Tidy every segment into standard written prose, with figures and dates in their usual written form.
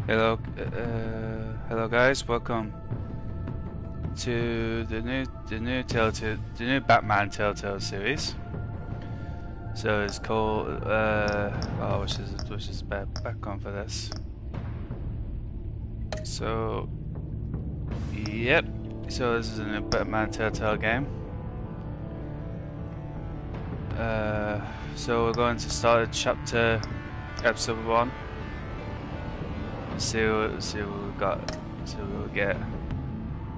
Hello, hello guys. Welcome to the new Batman Telltale series. So it's called which is the background for this. So yep. So this is a new Batman Telltale game. So we're going to start episode 1. See what we got. See what we get.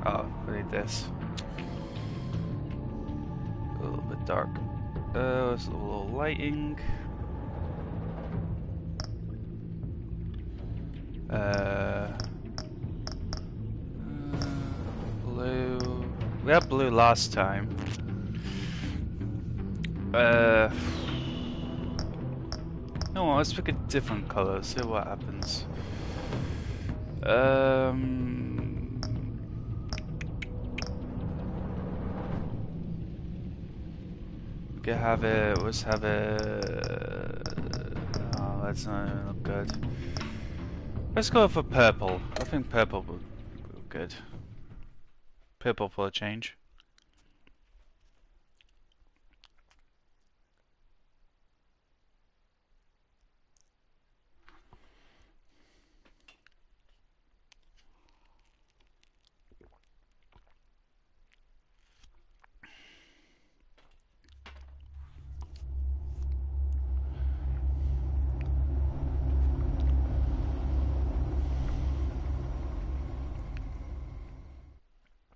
Oh, I need this. A little bit dark. It's a little lighting. Blue. We had blue last time. No, let's pick a different color. See what happens. Let's have it. Oh, that's not even look good. Let's go for purple. I think purple would be good. Purple for a change.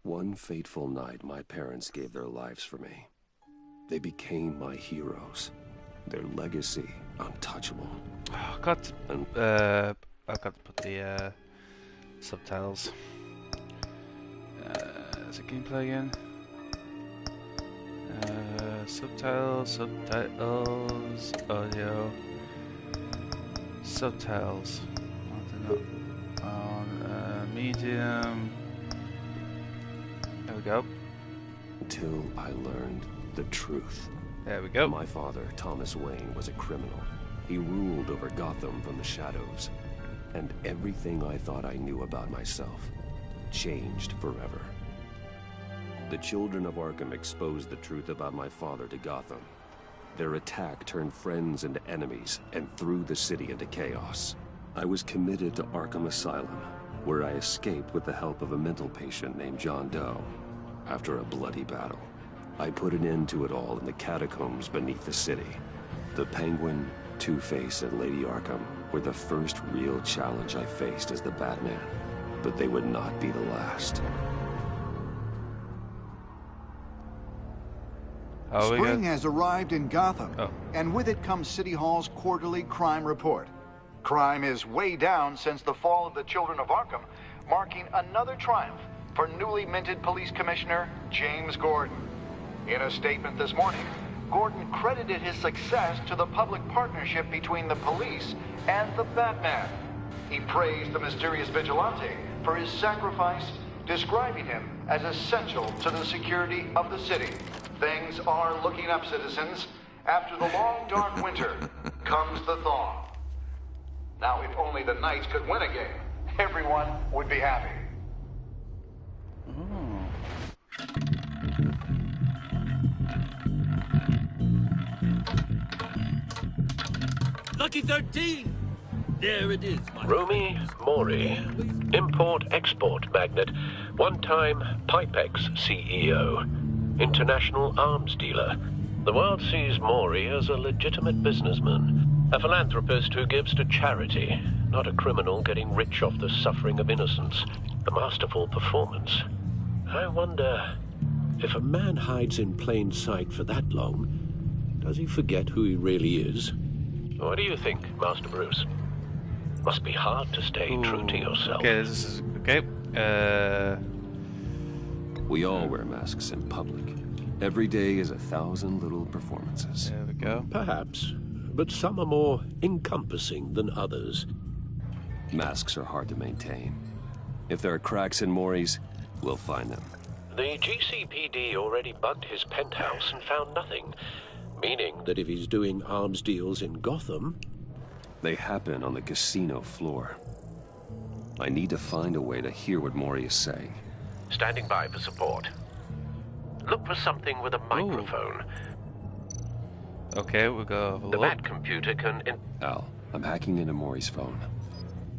One fateful night, my parents gave their lives for me. They became my heroes. Their legacy, untouchable. I've got to put the subtitles. Is it gameplay again? Subtitles, audio, subtitles. On medium. There we go. Until I learned the truth. There we go. My father, Thomas Wayne, was a criminal. He ruled over Gotham from the shadows. And everything I thought I knew about myself changed forever. The children of Arkham exposed the truth about my father to Gotham. Their attack turned friends into enemies and threw the city into chaos. I was committed to Arkham Asylum, where I escaped with the help of a mental patient named John Doe. After a bloody battle, I put an end to it all in the catacombs beneath the city. The Penguin, Two-Face, and Lady Arkham were the first real challenge I faced as the Batman, but they would not be the last. Spring has arrived in Gotham, and with it comes City Hall's quarterly crime report. Crime is way down since the fall of the Children of Arkham, marking another triumph for newly minted Police Commissioner James Gordon. In a statement this morning, Gordon credited his success to the public partnership between the police and the Batman. He praised the mysterious vigilante for his sacrifice, describing him as essential to the security of the city. Things are looking up, citizens. After the long, dark winter comes the thaw. Now, if only the Knights could win a game, everyone would be happy. Lucky 13! There it is, my Romy Mori, import-export magnate, one-time Pipex CEO, international arms dealer. The world sees Mori as a legitimate businessman, a philanthropist who gives to charity, not a criminal getting rich off the suffering of innocence. A masterful performance. I wonder, if a man hides in plain sight for that long, does he forget who he really is? What do you think, Master Bruce? Must be hard to stay true to yourself. Okay, this is okay. We all wear masks in public. Every day is 1,000 little performances. There we go. Perhaps, but some are more encompassing than others. Masks are hard to maintain. If there are cracks in Mori's, we'll find them. The GCPD already bugged his penthouse and found nothing, meaning that if he's doing arms deals in Gotham... They happen on the casino floor. I need to find a way to hear what Maury is saying. Standing by for support. Look for something with a microphone. Okay, we'll go have a The look. Bat computer can... Al, I'm hacking into Maury's phone.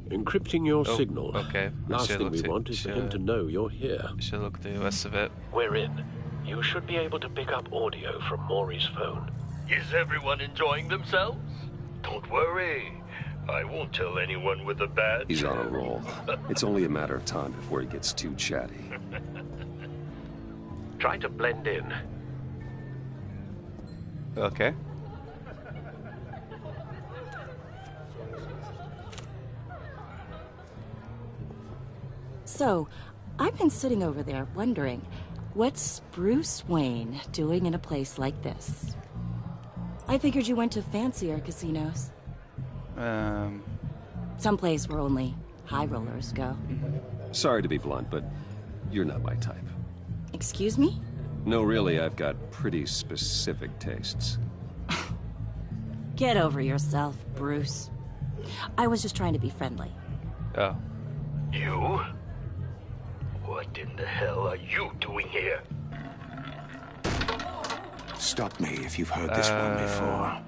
Encrypting your signal. Okay. Last thing we want is for him to know you're here. Should look at the rest of it. We're in. You should be able to pick up audio from Maury's phone. Is everyone enjoying themselves? Don't worry. I won't tell anyone with a badge. He's on a roll. It's only a matter of time before he gets too chatty. Try to blend in. Okay. So, I've been sitting over there wondering, what's Bruce Wayne doing in a place like this? I figured you went to fancier casinos. Someplace where only high rollers go. Sorry to be blunt, but you're not my type. Excuse me? No, really, I've got pretty specific tastes. Get over yourself, Bruce. I was just trying to be friendly. Oh. You? What in the hell are you doing here? Stop me if you've heard this one before.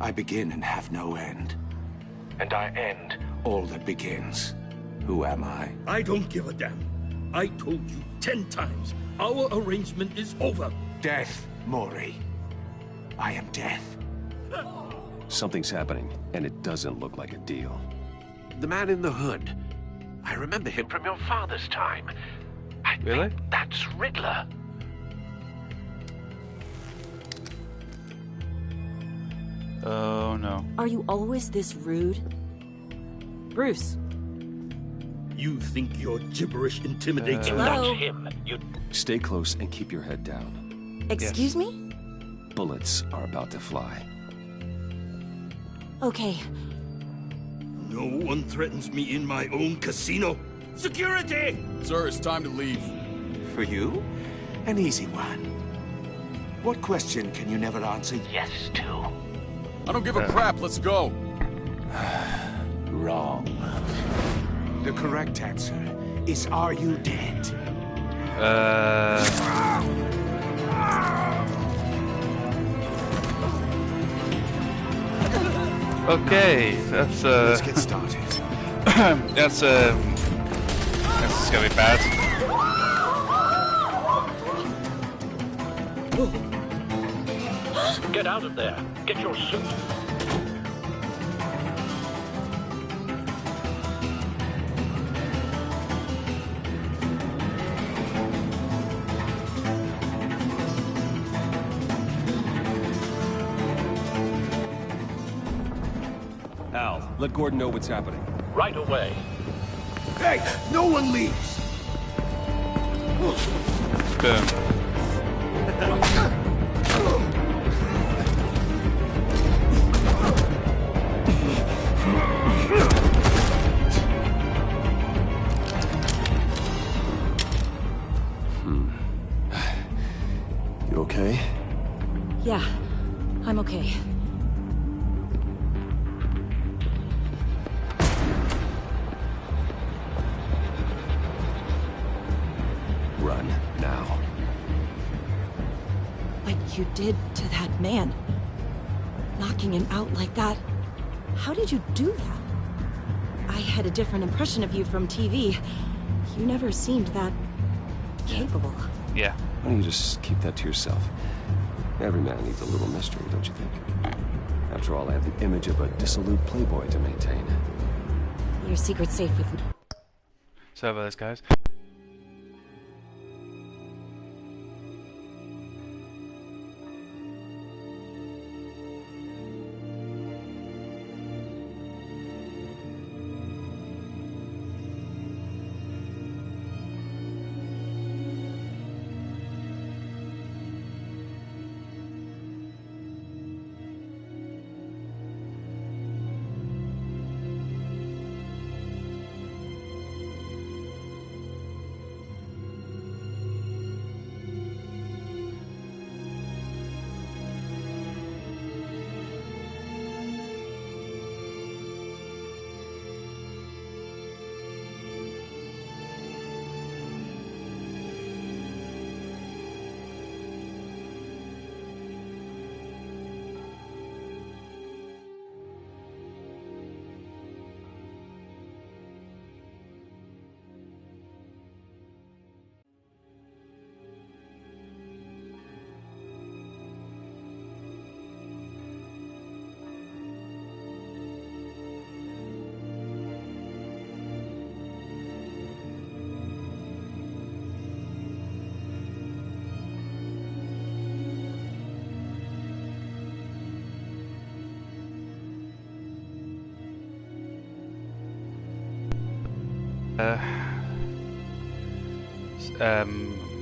I begin and have no end. And I end all that begins. Who am I? I don't give a damn. I told you 10 times. Our arrangement is over. Death, Maury. I am death. Something's happening, and it doesn't look like a deal. The man in the hood. I remember him from your father's time. I Really? think that's Riddler. Oh no. Are you always this rude? Bruce. You think your gibberish intimidates me? Hello? That's him. You... Stay close and keep your head down. Excuse me? Bullets are about to fly. Okay. No one threatens me in my own casino. Security! Sir, it's time to leave. For you? An easy one. What question can you never answer Yes to. I don't give a crap, let's go. wrong? The correct answer is, are you dead? Okay, that's Let's get started. that's gonna be bad. Get out of there. Get your suit. Al, let Gordon know what's happening. Right away. Hey, no one leaves! Boom. You okay? Yeah, I'm okay. Run, now. What you did to that man, knocking him out like that, how did you do that? I had a different impression of you from TV. You never seemed that capable. Yeah. Why don't you just keep that to yourself? Every man needs a little mystery, don't you think? After all, I have the image of a dissolute playboy to maintain. Your secret's safe with me. Sorry about this, guys.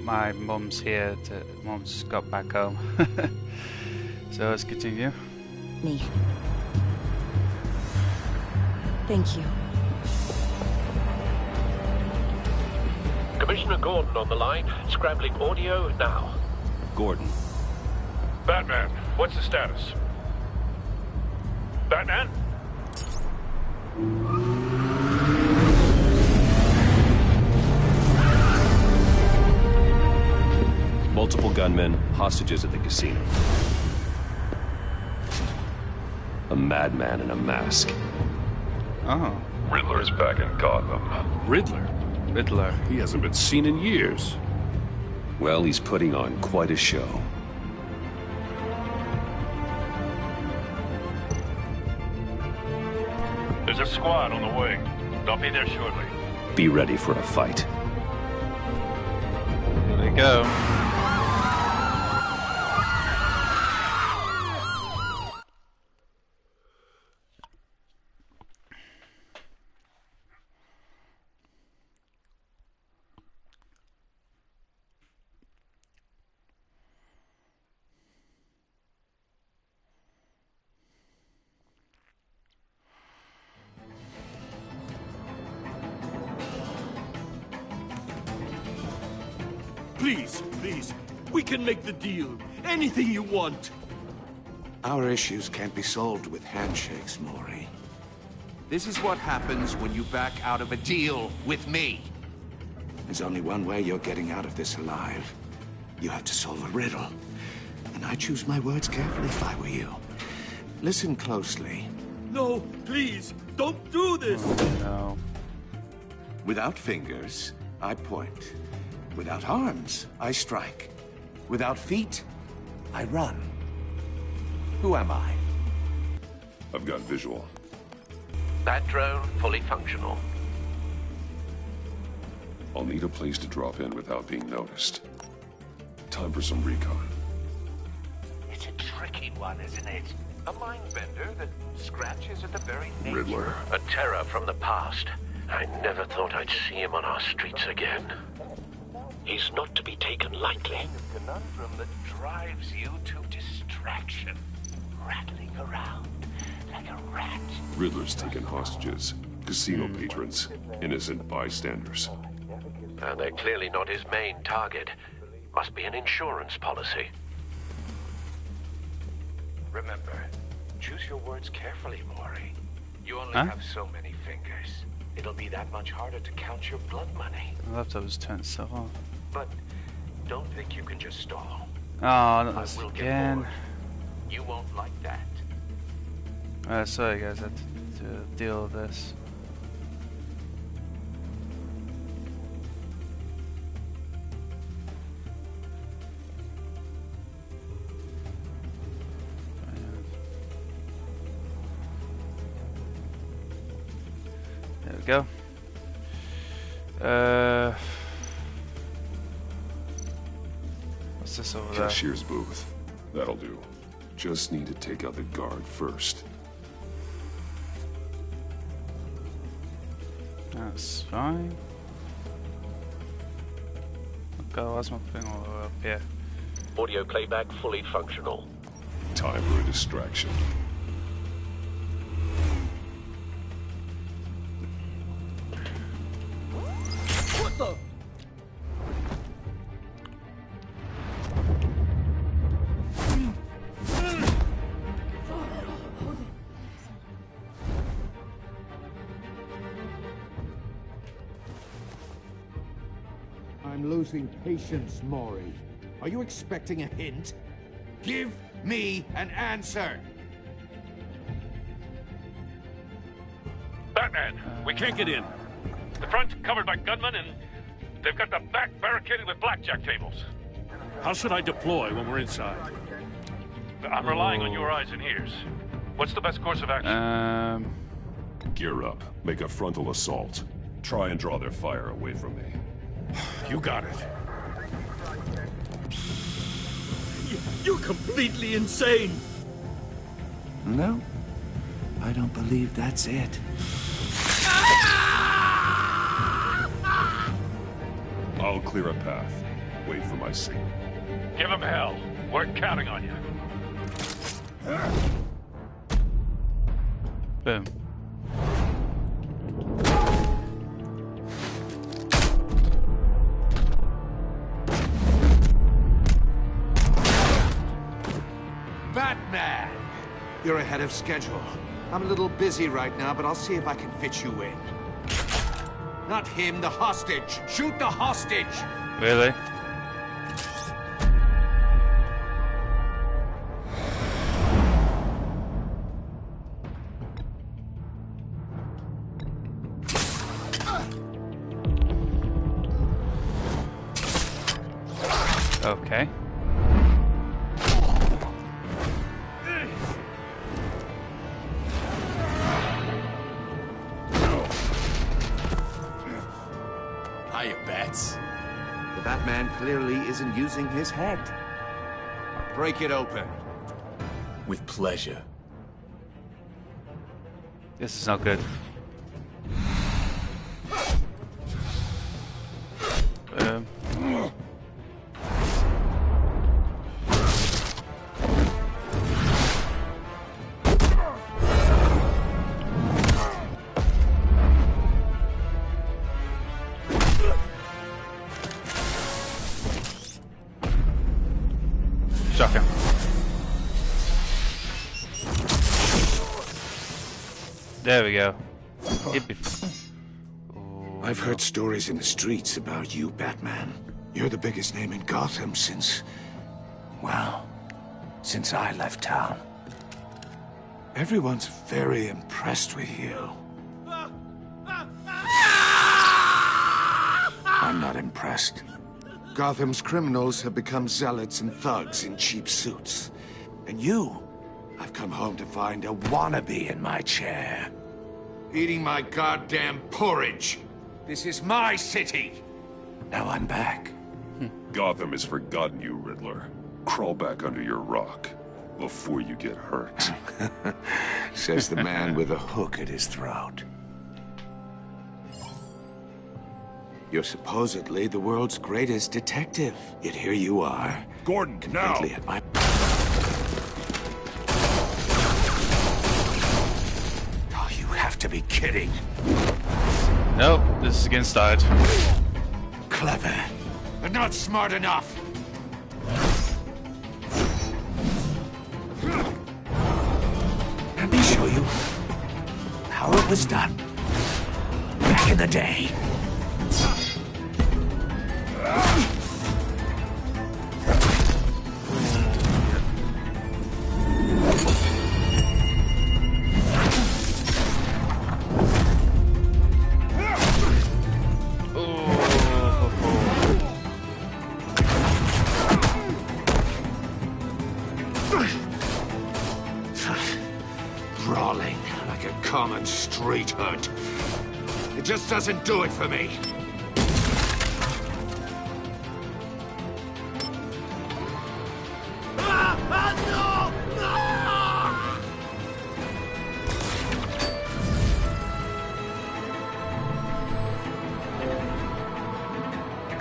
My mum's here. Mum's got back home. So let's continue. Me. Thank you. Commissioner Gordon on the line. Scrambling audio now. Gordon. Batman, what's the status? Batman? Multiple gunmen, hostages at the casino. A madman in a mask. Oh. Riddler's back in Gotham. Riddler? Riddler. He hasn't been seen in years. Well, he's putting on quite a show. There's a squad on the way. They'll be there shortly. Be ready for a fight. Here we go. Please, please, we can make the deal. Anything you want. Our issues can't be solved with handshakes, Maury. This is what happens when you back out of a deal with me. There's only one way you're getting out of this alive. You have to solve a riddle. And I choose my words carefully if I were you. Listen closely. No, please, don't do this. No. Without fingers, I point. Without arms, I strike. Without feet, I run. Who am I? I've got visual. That drone fully functional. I'll need a place to drop in without being noticed. Time for some recon. It's a tricky one, isn't it? A mind bender that scratches at the very nature. Riddler. A terror from the past. I never thought I'd see him on our streets again. He's not to be taken lightly. A conundrum that drives you to distraction. Rattling around like a rat. Riddler's taken hostages. Casino patrons. Innocent bystanders. And they're clearly not his main target. Must be an insurance policy. Remember, choose your words carefully, Maury. You only Huh? have so many fingers. It'll be that much harder to count your blood money. My laptop was turned stuff off. But don't think you can just stall. Oh, not this I will get again. bored. You won't like that. Sorry guys, I had to deal with this. There we go. What's this over there? Cashier's booth. That'll do. Just need to take out the guard first. That's fine. Okay, what's my thing all the way up here? Audio playback fully functional. Time for a distraction. What the? I'm losing patience, Maury. Are you expecting a hint? Give me an answer! Batman! We can't get in. The front's covered by gunmen, and they've got the back barricaded with blackjack tables. How should I deploy when we're inside? I'm relying on your eyes and ears. What's the best course of action? Gear up. Make a frontal assault. Try and draw their fire away from me. You got it. You're completely insane. No, I don't believe that's it. I'll clear a path. Wait for my signal. Give him hell. We're counting on you. Boom. Batman! You're ahead of schedule. I'm a little busy right now, but I'll see if I can fit you in. Not him, the hostage! Shoot the hostage! Really? Okay. Hiya, Bats. The Batman clearly isn't using his head. Break it open. With pleasure. This is not good. Shock him. There we go. I've heard stories in the streets about you, Batman. You're the biggest name in Gotham since... well, since I left town. Everyone's very impressed with you. I'm not impressed. Gotham's criminals have become zealots and thugs in cheap suits. And you, I've come home to find a wannabe in my chair. Eating my goddamn porridge. This is my city. Now I'm back. Gotham has forgotten you, Riddler. Crawl back under your rock before you get hurt. Says the man with a hook at his throat. You're supposedly the world's greatest detective. Yet here you are. Gordon, now! Completely at my... Oh, you have to be kidding. Nope, this is getting started. Clever, but not smart enough. Let me show you how it was done back in the day. Brawling like a common street hood. It just doesn't do it for me.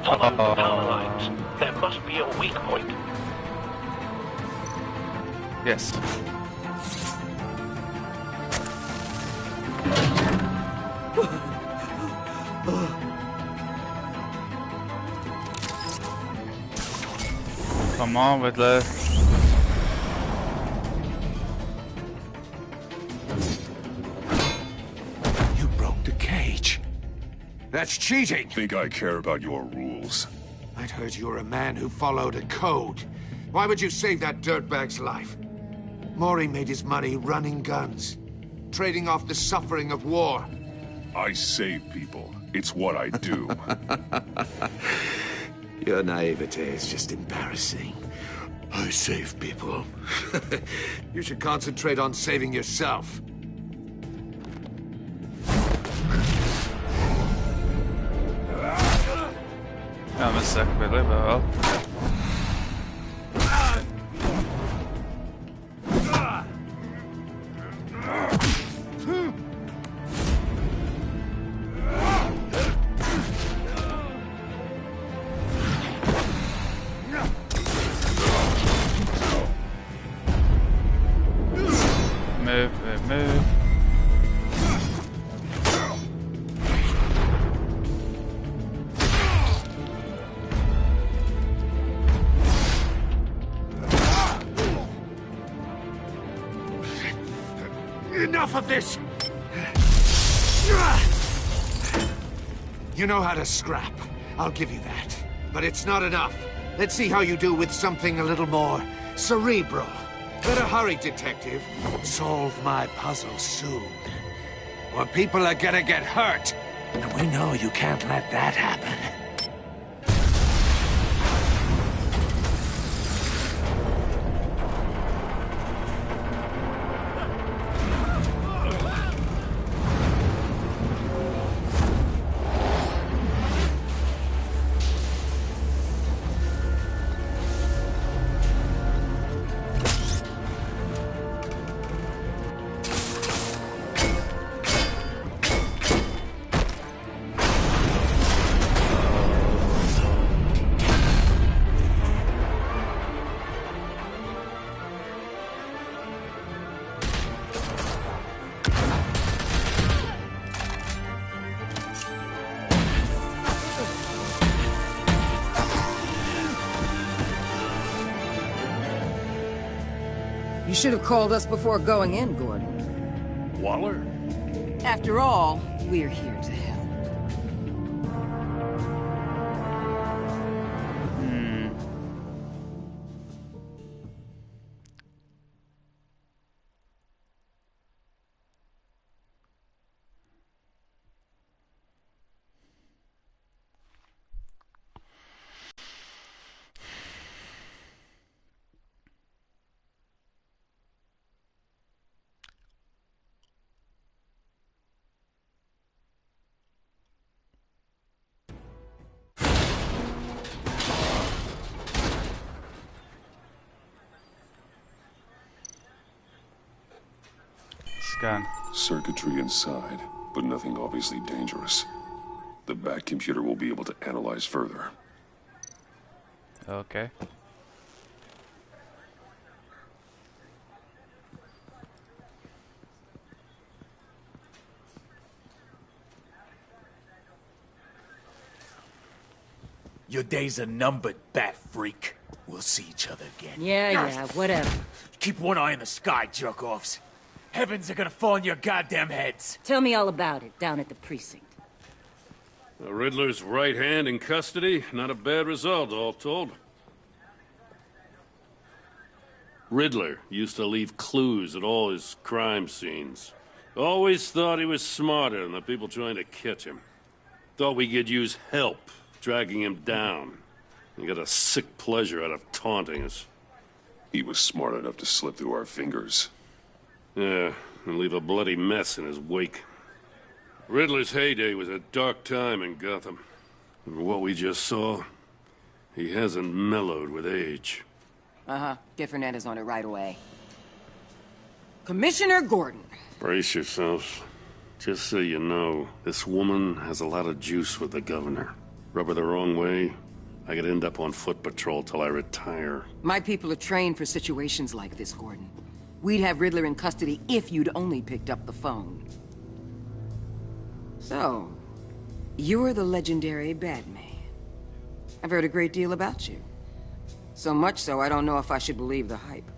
Follow the power lines. There must be a weak point. Yes. Come on, Riddler. You broke the cage. That's cheating. Think I care about your rules? I'd heard you were a man who followed a code. Why would you save that dirtbag's life? Maury made his money running guns, trading off the suffering of war. I save people. It's what I do. Your naivete is just embarrassing. I save people. You should concentrate on saving yourself. I'm a sec, Riddler, but well. move. Enough of this! You know how to scrap. I'll give you that. But it's not enough. Let's see how you do with something a little more cerebral. Better hurry, detective. Solve my puzzle soon. Or people are gonna get hurt. And we know you can't let that happen. You should have called us before going in, Gordon. Waller? After all, we're here to help. Scan. Circuitry inside, but nothing obviously dangerous. The Bat computer will be able to analyze further. Okay. Your days are numbered, Bat Freak. We'll see each other again. Yeah, whatever. Keep one eye in the sky, jerk-offs. Heavens are gonna fall on your goddamn heads. Tell me all about it, down at the precinct. The Riddler's right hand in custody. Not a bad result, all told. Riddler used to leave clues at all his crime scenes. Always thought he was smarter than the people trying to catch him. Thought we could use help dragging him down. He got a sick pleasure out of taunting us. He was smart enough to slip through our fingers. Yeah, and leave a bloody mess in his wake. Riddler's heyday was a dark time in Gotham. And what we just saw, he hasn't mellowed with age. Uh-huh. Get Fernandez on it right away. Commissioner Gordon. Brace yourselves. Just so you know, this woman has a lot of juice with the governor. Rub her the wrong way, I could end up on foot patrol till I retire. My people are trained for situations like this, Gordon. We'd have Riddler in custody if you'd only picked up the phone. So, you're the legendary Batman. I've heard a great deal about you. So much so, I don't know if I should believe the hype.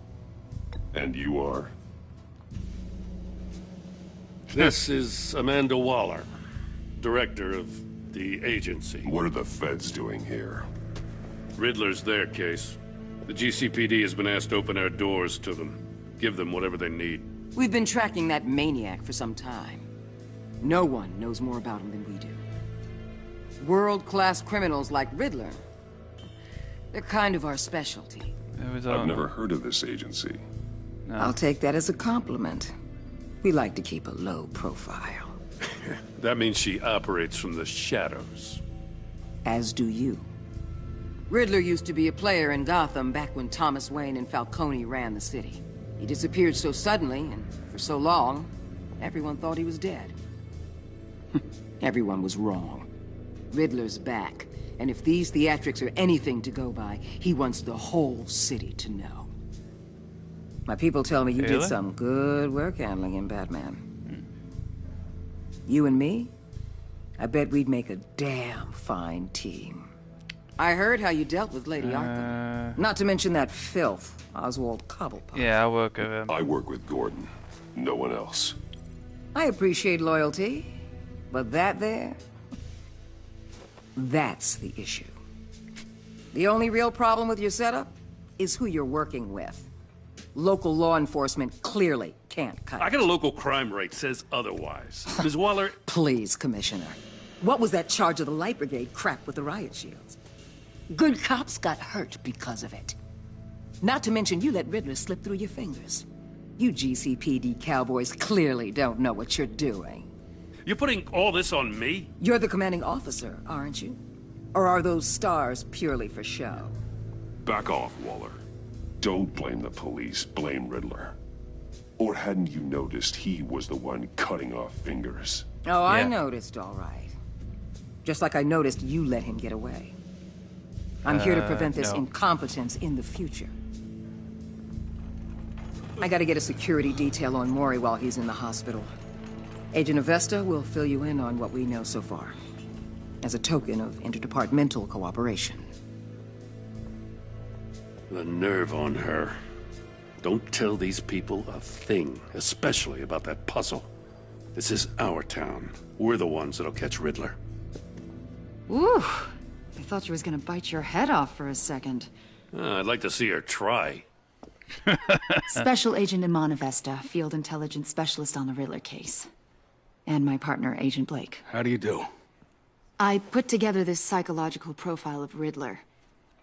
And you are? This is Amanda Waller, director of the agency. What are the feds doing here? Riddler's their case. The GCPD has been asked to open our doors to them. Give them whatever they need. We've been tracking that maniac for some time. No one knows more about him than we do. World-class criminals like Riddler. They're kind of our specialty. I've never heard of this agency. No. I'll take that as a compliment. We like to keep a low profile. That means she operates from the shadows. As do you. Riddler used to be a player in Gotham back when Thomas Wayne and Falcone ran the city. He disappeared so suddenly, and for so long, everyone thought he was dead. Everyone was wrong. Riddler's back, and if these theatrics are anything to go by, he wants the whole city to know. My people tell me you Really? did some good work handling him, Batman. You and me? I bet we'd make a damn fine team. I heard how you dealt with Lady Arkham. Not to mention that filth, Oswald Cobblepot. Yeah, I work with him. I work with Gordon. No one else. I appreciate loyalty, but that there... that's the issue. The only real problem with your setup is who you're working with. Local law enforcement clearly can't cut I got a local crime rate says otherwise. Ms. Waller... Please, Commissioner. What was that charge of the Light Brigade crap with the riot shields? Good cops got hurt because of it. Not to mention you let Riddler slip through your fingers. You GCPD cowboys clearly don't know what you're doing. You're putting all this on me? You're the commanding officer, aren't you? Or are those stars purely for show? Back off, Waller. Don't blame the police, blame Riddler. Or hadn't you noticed he was the one cutting off fingers? Oh, I noticed, all right. Just like I noticed you let him get away. I'm here to prevent this incompetence in the future. I gotta get a security detail on Mori while he's in the hospital. Agent Avesta will fill you in on what we know so far, as a token of interdepartmental cooperation. The nerve on her. Don't tell these people a thing, especially about that puzzle. This is our town. We're the ones that'll catch Riddler. Ooh, I thought you was gonna bite your head off for a second. I'd like to see her try. Special Agent Iman Avesta, Field Intelligence Specialist on the Riddler case. And my partner, Agent Blake. How do you do? I put together this psychological profile of Riddler.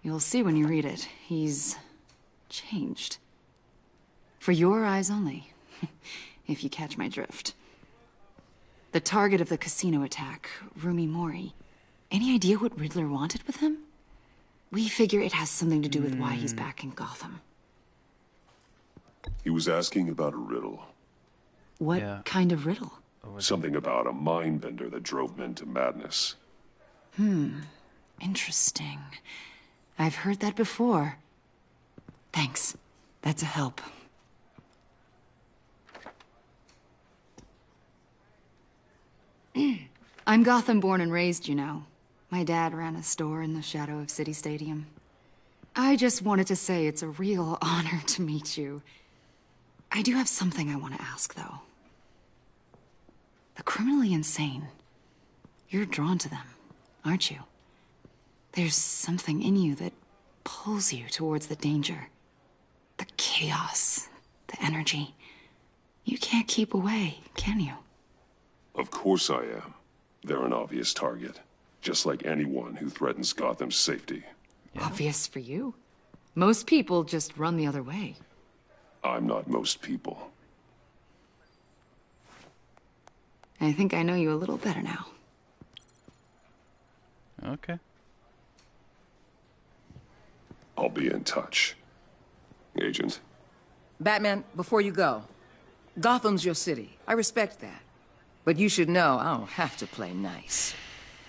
You'll see when you read it. He's... changed. For your eyes only, if you catch my drift. The target of the casino attack, Rumi Mori. Any idea what Riddler wanted with him? We figure it has something to do with why he's back in Gotham. He was asking about a riddle. What kind of riddle? Something about a mind bender that drove men to madness. Interesting. I've heard that before. Thanks. That's a help. I'm Gotham born and raised, you know. My dad ran a store in the shadow of City Stadium. I just wanted to say it's a real honor to meet you. I do have something I want to ask, though. The criminally insane. You're drawn to them, aren't you? There's something in you that pulls you towards the danger. The chaos, the energy. You can't keep away, can you? Of course I am. They're an obvious target. Just like anyone who threatens Gotham's safety. Obvious for you. Most people just run the other way. I'm not most people. I think I know you a little better now. Okay. I'll be in touch. Agent. Batman, before you go, Gotham's your city. I respect that. But you should know I don't have to play nice.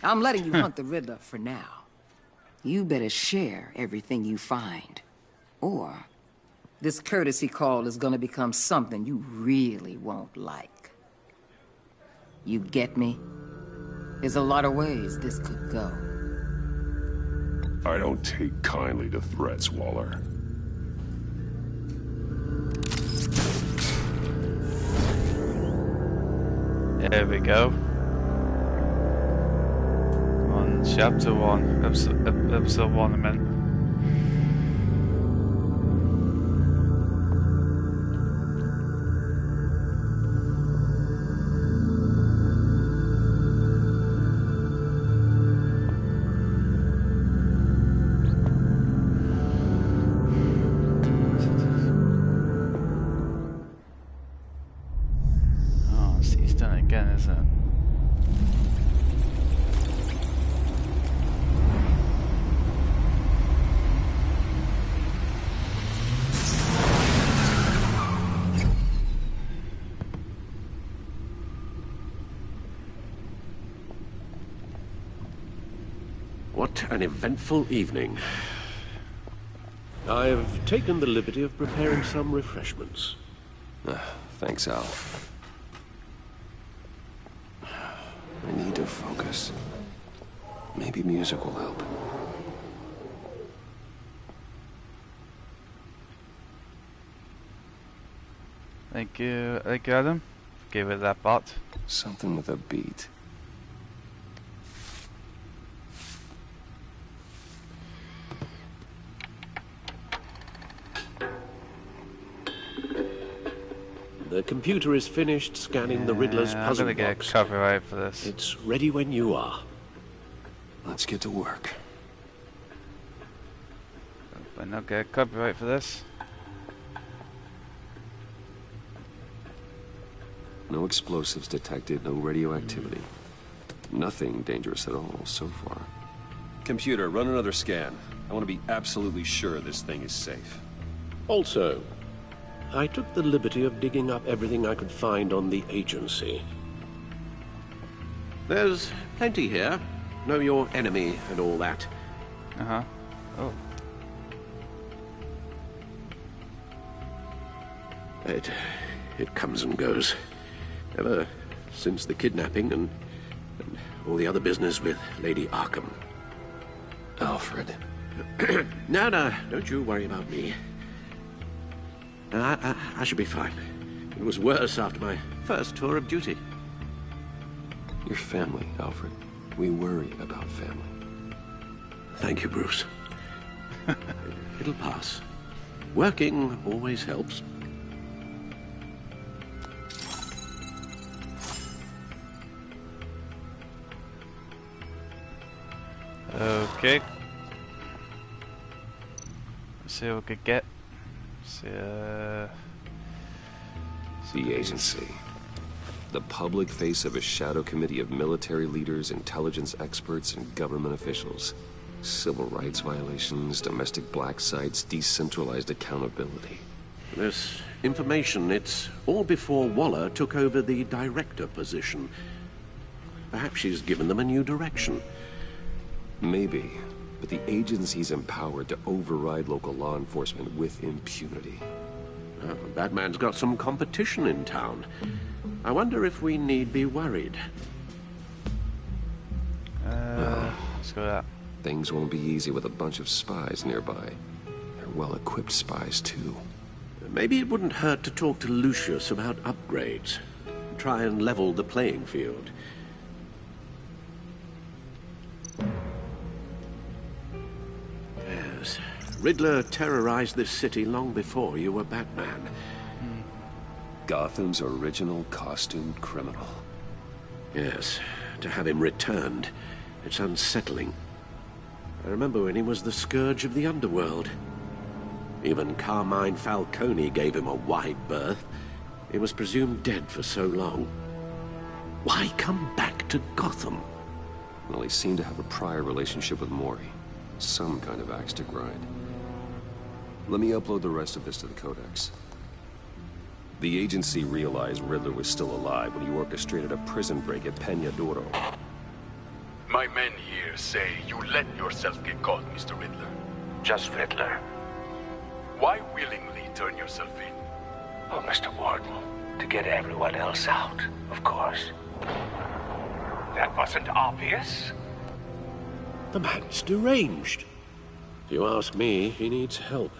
I'm letting you hunt the Riddler for now. You better share everything you find. Or this courtesy call is gonna become something you really won't like. You get me? There's a lot of ways this could go. I don't take kindly to threats, Waller. There we go. On chapter 1, episode 1 I meant. What an eventful evening. I've taken the liberty of preparing some refreshments. Thanks, Al. I need to focus. Maybe music will help. Thank you, Adam. Give it that bot. Something with a beat. The computer is finished scanning the Riddler's puzzle I'm gonna box. get copyright for this. It's ready when you are. Let's get to work. But not get copyright for this. No explosives detected, no radioactivity. Nothing dangerous at all so far. Computer, run another scan. I want to be absolutely sure this thing is safe. Also, I took the liberty of digging up everything I could find on the agency. There's plenty here. Know your enemy and all that. Uh-huh. Oh. It comes and goes. Ever since the kidnapping and all the other business with Lady Arkham. Alfred. No, don't you worry about me. I should be fine. It was worse after my first tour of duty. Your family, Alfred. We worry about family. Thank you, Bruce. It'll pass. Working always helps. Okay. Let's see what we could get. See, the agency. The public face of a shadow committee of military leaders, intelligence experts, and government officials. Civil rights violations, domestic black sites, decentralized accountability. This information, it's all before Waller took over the director position. Perhaps she's given them a new direction. Maybe, but the agency's empowered to override local law enforcement with impunity. Batman's got some competition in town. I wonder if we need be worried. Let's go with that. Things won't be easy with a bunch of spies nearby. They're well-equipped spies, too. Maybe it wouldn't hurt to talk to Lucius about upgrades. Try and level the playing field. Yes. Riddler terrorized this city long before you were Batman. Gotham's original costumed criminal. Yes. To have him returned, it's unsettling. I remember when he was the scourge of the underworld. Even Carmine Falcone gave him a wide berth. He was presumed dead for so long. Why come back to Gotham? Well, he seemed to have a prior relationship with Mori. Some kind of axe to grind. Let me upload the rest of this to the Codex. The agency realized Riddler was still alive when he orchestrated a prison break at Peñadoro. My men here say you let yourself get caught, Mr. Riddler. Just Riddler. Why willingly turn yourself in? Oh, Mr. Warden, to get everyone else out, of course. That wasn't obvious. The man's deranged. If you ask me, he needs help.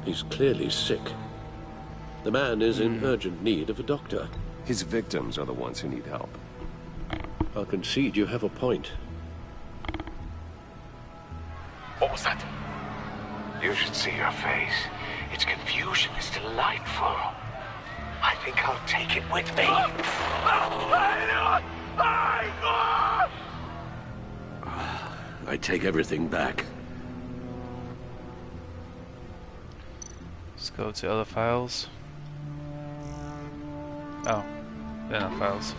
He's clearly sick. The man is in urgent need of a doctor. His victims are the ones who need help. I'll concede you have a point. What was that? You should see your face. Its confusion is delightful. I think I'll take it with me. I take everything back. Let's go to other files. Oh, they're not files.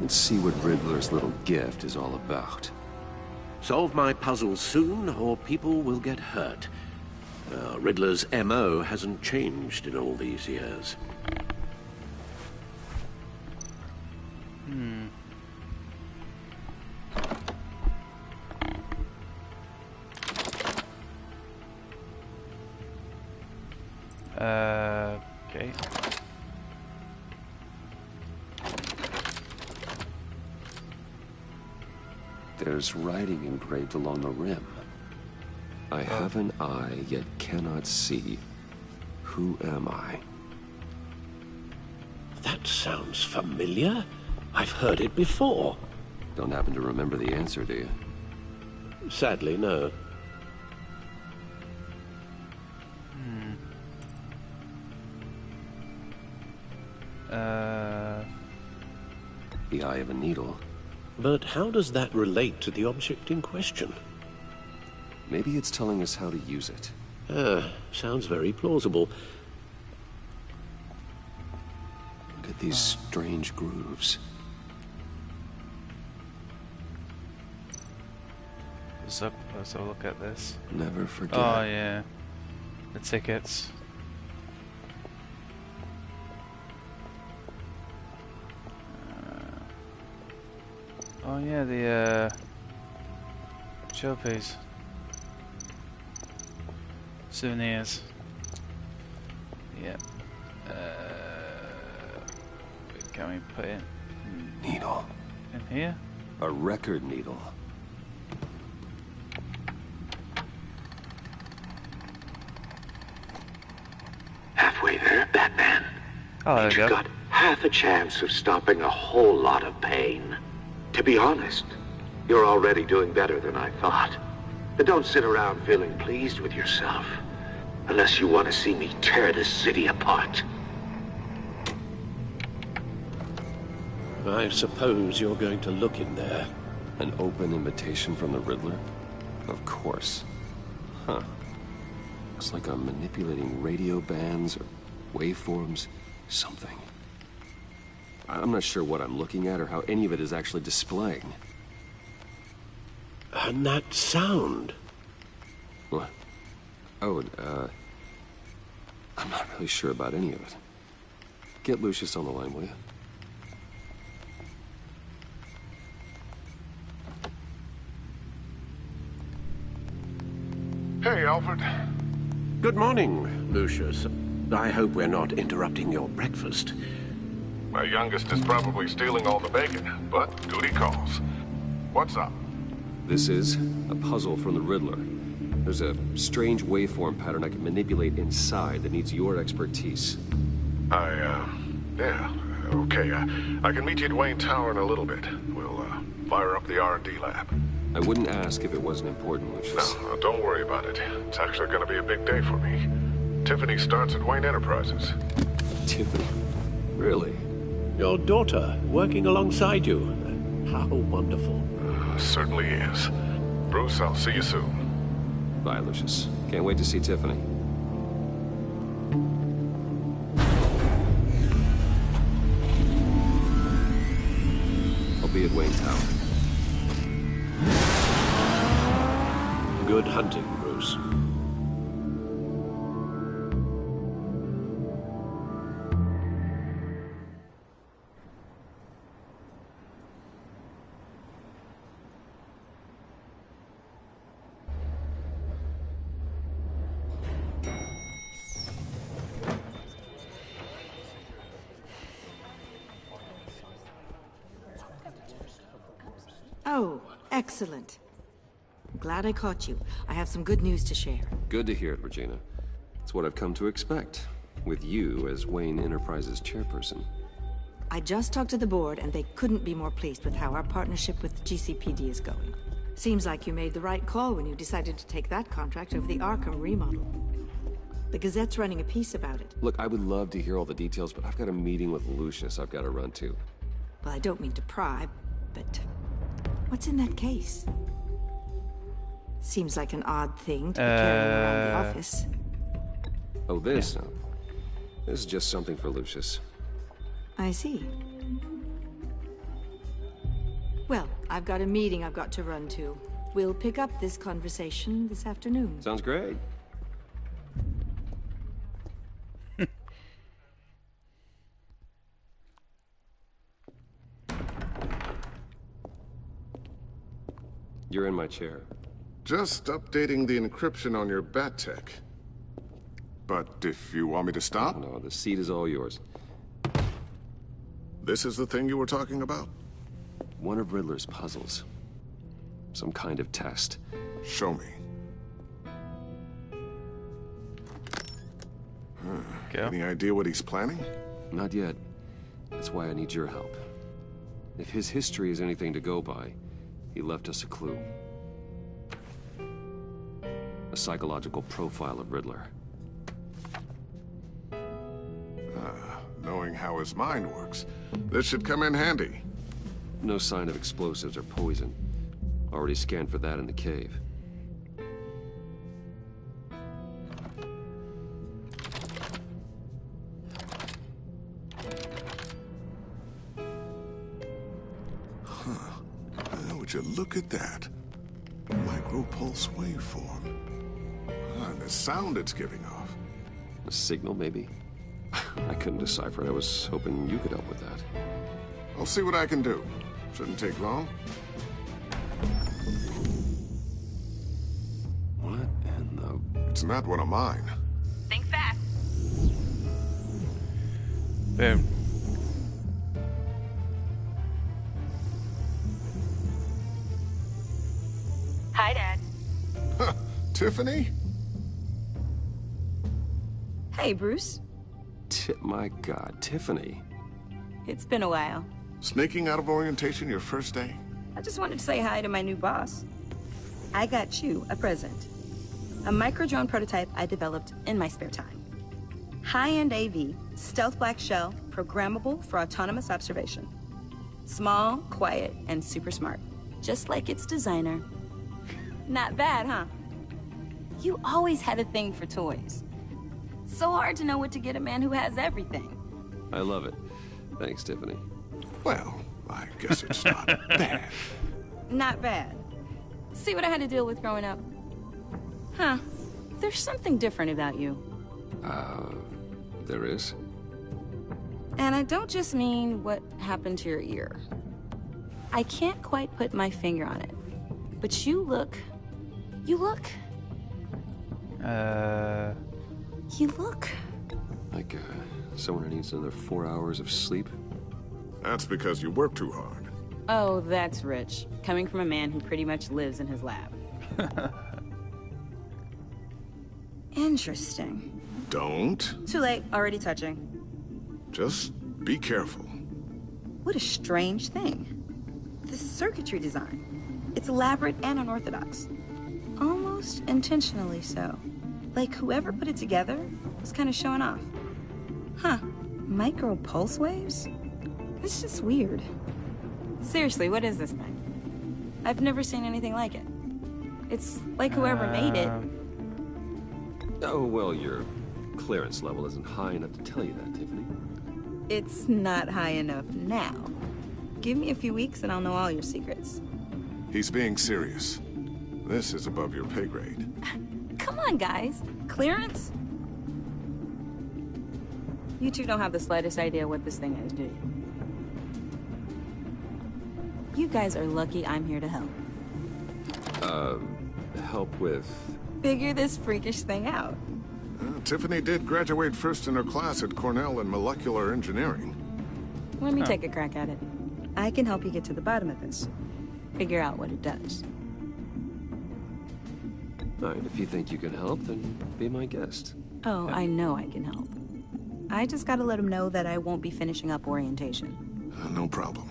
Let's see what Riddler's little gift is all about. Solve my puzzles soon, or people will get hurt. Riddler's M.O. hasn't changed in all these years. Okay. There's writing engraved along the rim. I have an eye, yet cannot see. Who am I? That sounds familiar. I've heard it before. Don't happen to remember the answer, do you? Sadly, no. The eye of a needle. But how does that relate to the object in question? Maybe it's telling us how to use it. Sounds very plausible. Look at these strange grooves. Let's have a look at this. Never forget. Oh yeah, the tickets. Oh yeah, the trophies, souvenirs. Yep. Can we put it Needle. in here? A record needle. Halfway there, Batman. Oh, there we go. You've got half a chance of stopping a whole lot of pain. To be honest, you're already doing better than I thought. But don't sit around feeling pleased with yourself, unless you want to see me tear this city apart. I suppose you're going to look in there. An open invitation from the Riddler? Of course. Huh. Looks like I'm manipulating radio bands or waveforms, something. I'm not sure what I'm looking at or how any of it is actually displaying. And that sound. What? Oh, I'm not really sure about any of it. Get Lucius on the line, will you? Hey, Alfred. Good morning, Lucius. I hope we're not interrupting your breakfast. My youngest is probably stealing all the bacon, but duty calls. What's up? This is a puzzle from the Riddler. There's a strange waveform pattern I can manipulate inside that needs your expertise. Yeah, okay. I can meet you at Wayne Tower in a little bit. We'll, fire up the R&D lab. I wouldn't ask if it wasn't important, Lucius. No, don't worry about it. It's actually gonna be a big day for me. Tiffany starts at Wayne Enterprises. Tiffany? Really? Your daughter, working alongside you. How wonderful. Certainly is. Bruce, I'll see you soon. Bye, Lucius. Can't wait to see Tiffany. I'll be at Wayne Tower. Good hunting, Bruce. Oh, excellent. I'm glad I caught you. I have some good news to share. Good to hear it, Regina. It's what I've come to expect, with you as Wayne Enterprises chairperson. I just talked to the board, and they couldn't be more pleased with how our partnership with GCPD is going. Seems like you made the right call when you decided to take that contract over the Arkham remodel. The Gazette's running a piece about it. Look, I would love to hear all the details, but I've got a meeting with Lucius I've got to run to. Well, I don't mean to pry, but what's in that case? Seems like an odd thing to be carrying around the office. Oh, this? Yeah. No. This is just something for Lucius. I see. Well, I've got a meeting I've got to run to. We'll pick up this conversation this afternoon. Sounds great. You're in my chair. Just updating the encryption on your bat tech. But if you want me to stop? No, the seat is all yours. This is the thing you were talking about? One of Riddler's puzzles. Some kind of test. Show me. Any idea what he's planning? Not yet. That's why I need your help. If his history is anything to go by, he left us a clue. A psychological profile of Riddler. Knowing how his mind works, this should come in handy. No sign of explosives or poison. Already scanned for that in the cave. Would you look at that? Micropulse waveform. And the sound it's giving off. A signal, maybe? I couldn't decipher it. I was hoping you could help with that. I'll see what I can do. Shouldn't take long. What in the... It's not one of mine. Think fast. Boom. Hi, Dad. Tiffany? Hey, Bruce. My God, Tiffany. It's been a while. Sneaking out of orientation your first day? I just wanted to say hi to my new boss. I got you a present. A micro-drone prototype I developed in my spare time. High-end AV, stealth black shell, programmable for autonomous observation. Small, quiet, and super smart. Just like its designer. Not bad, huh? You always had a thing for toys. So hard to know what to get a man who has everything. I love it. Thanks, Tiffany. Well, I guess it's not bad. Not bad. See what I had to deal with growing up? Huh. There's something different about you. There is? And I don't just mean what happened to your ear. I can't quite put my finger on it. But you look... You look... Like, someone who needs another 4 hours of sleep? That's because you work too hard. Oh, that's rich. Coming from a man who pretty much lives in his lab. Interesting. Don't. Too late. Already touching. Just be careful. What a strange thing. The circuitry design. It's elaborate and unorthodox. Almost intentionally so. Like whoever put it together was kind of showing off. Huh. Micro pulse waves? It's just weird. Seriously, what is this thing? I've never seen anything like it. It's like whoever made it. Oh, well, your clearance level isn't high enough to tell you that, Tiffany. It's not high enough now. Give me a few weeks and I'll know all your secrets. He's being serious. This is above your pay grade. Come on, guys. Clearance? You two don't have the slightest idea what this thing is, do you? You guys are lucky I'm here to help. Help with... Figure this freakish thing out. Tiffany did graduate first in her class at Cornell in molecular engineering. Let me take a crack at it. I can help you get to the bottom of this. Figure out what it does. All right, if you think you can help, then be my guest. Oh, I know I can help. I just gotta let him know that I won't be finishing up orientation. No problem.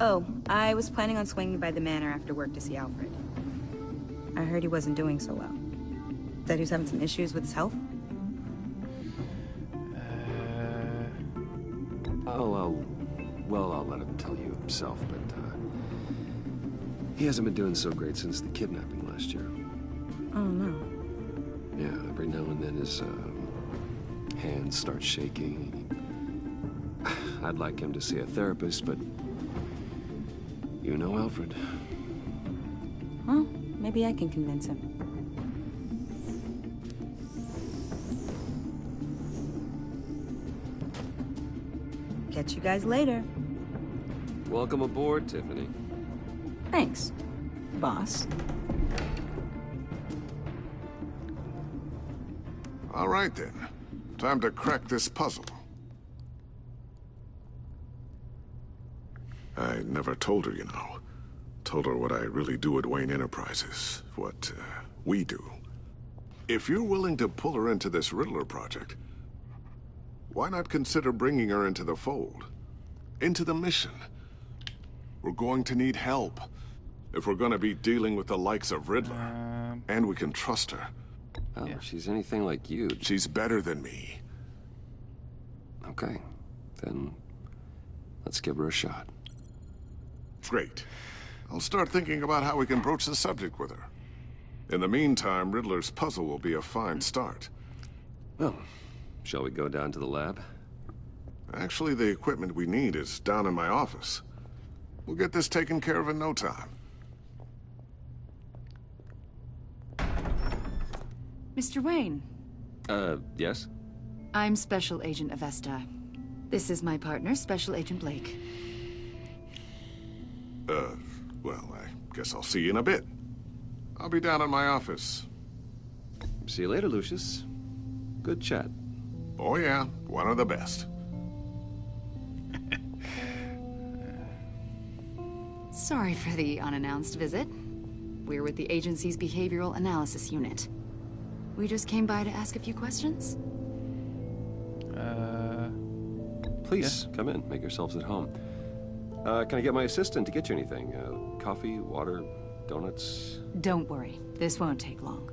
Oh, I was planning on swinging by the manor after work to see Alfred. I heard he wasn't doing so well. That he was having some issues with his health? I'll let him tell you himself, but, he hasn't been doing so great since the kidnapping last year. Oh, no. Yeah, every now and then his, hands start shaking. I'd like him to see a therapist, but... You know Alfred. Well, maybe I can convince him. Catch you guys later. Welcome aboard, Tiffany. Thanks, boss. All right then. Time to crack this puzzle. I never told her, you know. Told her what I really do at Wayne Enterprises. What, we do. If you're willing to pull her into this Riddler project, why not consider bringing her into the fold? Into the mission? We're going to need help. If we're gonna be dealing with the likes of Riddler. And we can trust her. Oh, if she's anything like you. She's better than me. Okay. Then let's give her a shot. Great. I'll start thinking about how we can broach the subject with her. In the meantime, Riddler's puzzle will be a fine start. Well, shall we go down to the lab? Actually, the equipment we need is down in my office. We'll get this taken care of in no time. Mr. Wayne. Yes? I'm Special Agent Avesta. This is my partner, Special Agent Blake. Well, I guess I'll see you in a bit. I'll be down in my office. See you later, Lucius. Good chat. Oh yeah, one of the best. Sorry for the unannounced visit. We're with the agency's behavioral analysis unit. We just came by to ask a few questions. Please, come in. Make yourselves at home. Can I get my assistant to get you anything? Coffee, water, donuts? Don't worry. This won't take long.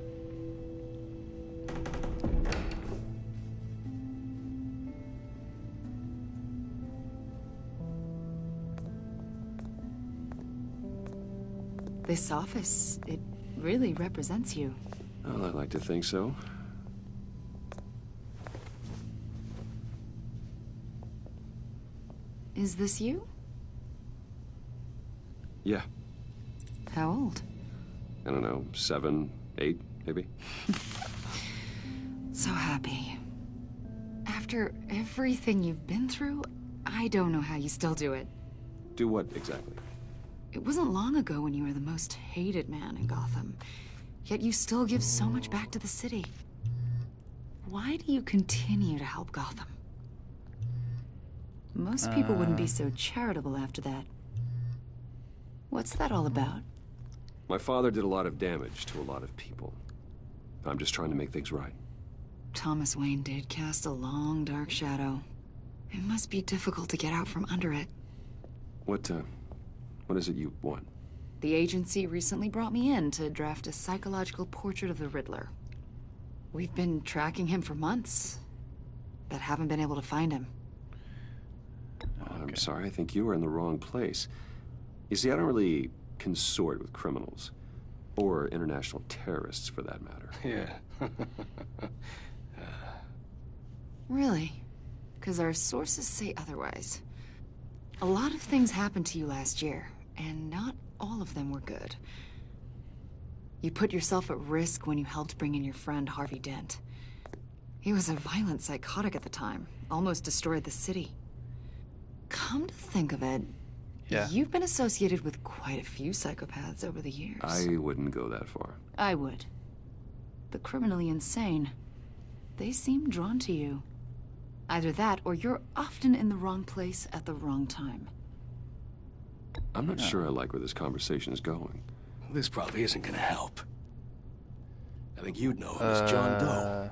This office, it really represents you. Well, I'd like to think so. Is this you? Yeah. How old? I don't know, 7, 8, maybe? So happy. After everything you've been through, I don't know how you still do it. Do what, exactly? It wasn't long ago when you were the most hated man in Gotham. Yet you still give so much back to the city. Why do you continue to help Gotham? Most people wouldn't be so charitable after that. What's that all about? My father did a lot of damage to a lot of people. I'm just trying to make things right. Thomas Wayne did cast a long, dark shadow. It must be difficult to get out from under it. What is it you want? The agency recently brought me in to draft a psychological portrait of the Riddler. We've been tracking him for months, but haven't been able to find him. I'm sorry, I think you were in the wrong place. You see, I don't really consort with criminals. Or international terrorists, for that matter. Yeah. Really? Because our sources say otherwise. A lot of things happened to you last year, and not all of them were good. You put yourself at risk when you helped bring in your friend Harvey Dent. He was a violent psychotic at the time, almost destroyed the city. Come to think of it, you've been associated with quite a few psychopaths over the years. I wouldn't go that far. I would. The criminally insane. They seem drawn to you. Either that, or you're often in the wrong place at the wrong time. I'm not sure I like where this conversation is going. This probably isn't gonna help. I think you'd know him as John Doe.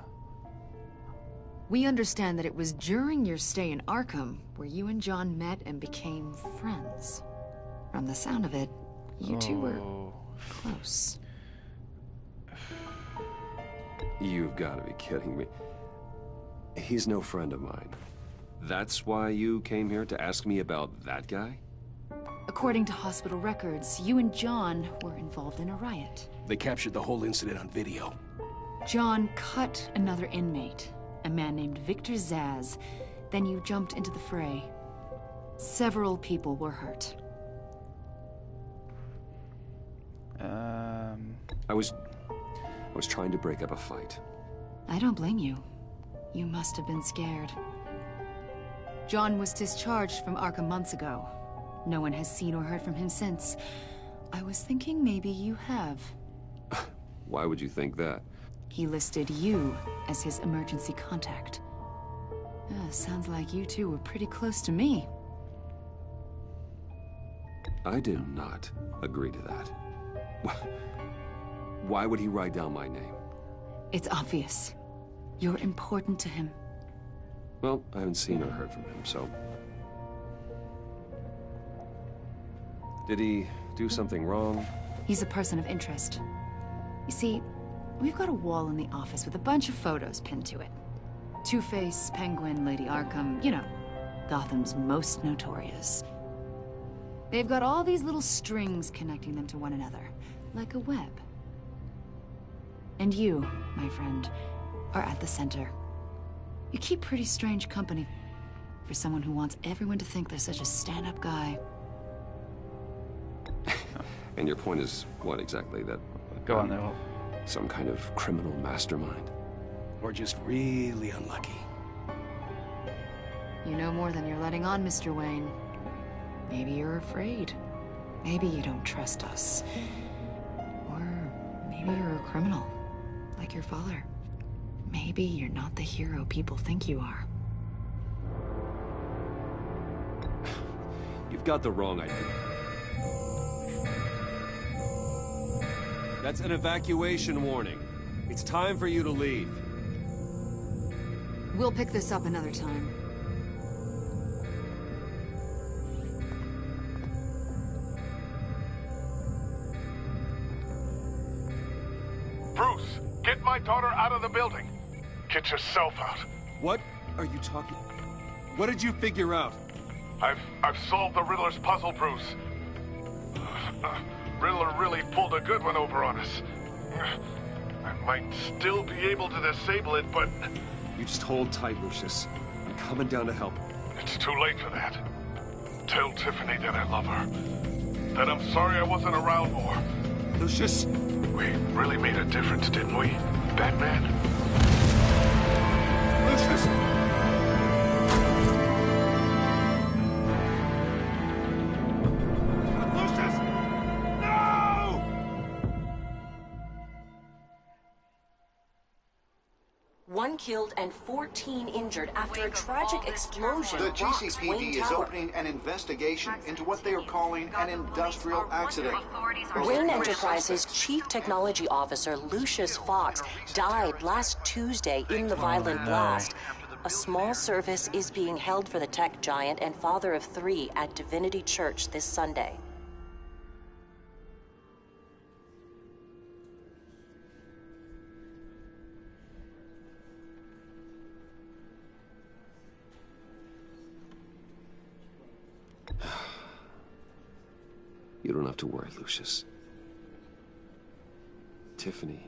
We understand that it was during your stay in Arkham where you and John met and became friends. From the sound of it, you two were close. You've got to be kidding me. He's no friend of mine. That's why you came here to ask me about that guy? According to hospital records, you and John were involved in a riot. They captured the whole incident on video. John cut another inmate, a man named Victor Zsasz. Then you jumped into the fray. Several people were hurt. I was trying to break up a fight. I don't blame you. You must have been scared. John was discharged from Arkham months ago. No one has seen or heard from him since. I was thinking maybe you have. Why would you think that? He listed you as his emergency contact. Sounds like you two were pretty close to me. I did not agree to that. Why would he write down my name? It's obvious. You're important to him. Well, I haven't seen or heard from him, so... Did he do something wrong? He's a person of interest. You see, we've got a wall in the office with a bunch of photos pinned to it. Two-Face, Penguin, Lady Arkham, you know, Gotham's most notorious. They've got all these little strings connecting them to one another, like a web. And you, my friend, are at the center. You keep pretty strange company for someone who wants everyone to think they're such a stand-up guy. And your point is what exactly? That... Go on, there. Some kind of criminal mastermind? Or just really unlucky? You know more than you're letting on, Mr. Wayne. Maybe you're afraid. Maybe you don't trust us. Or maybe you're a criminal, like your father. Maybe you're not the hero people think you are. You've got the wrong idea. That's an evacuation warning. It's time for you to leave. We'll pick this up another time. Bruce, get my daughter out of the building. Get yourself out. What are you talking? What did you figure out? I've solved the Riddler's puzzle, Bruce. Riddler really pulled a good one over on us. I might still be able to disable it, but... You just hold tight, Lucius. I'm coming down to help. It's too late for that. Tell Tiffany that I love her. That I'm sorry I wasn't around more. Lucius! We really made a difference, didn't we, Batman? Lucius! One killed and 14 injured after a tragic explosion. The rocks Wayne GCPD is Tower. opening an investigation into what they are calling an industrial accident. Wayne Enterprises' Chief Technology Officer, Lucius Fox, died last Tuesday in the violent blast. A small service is being held for the tech giant and father of 3 at Divinity Church this Sunday. You don't have to worry, Lucius. Tiffany,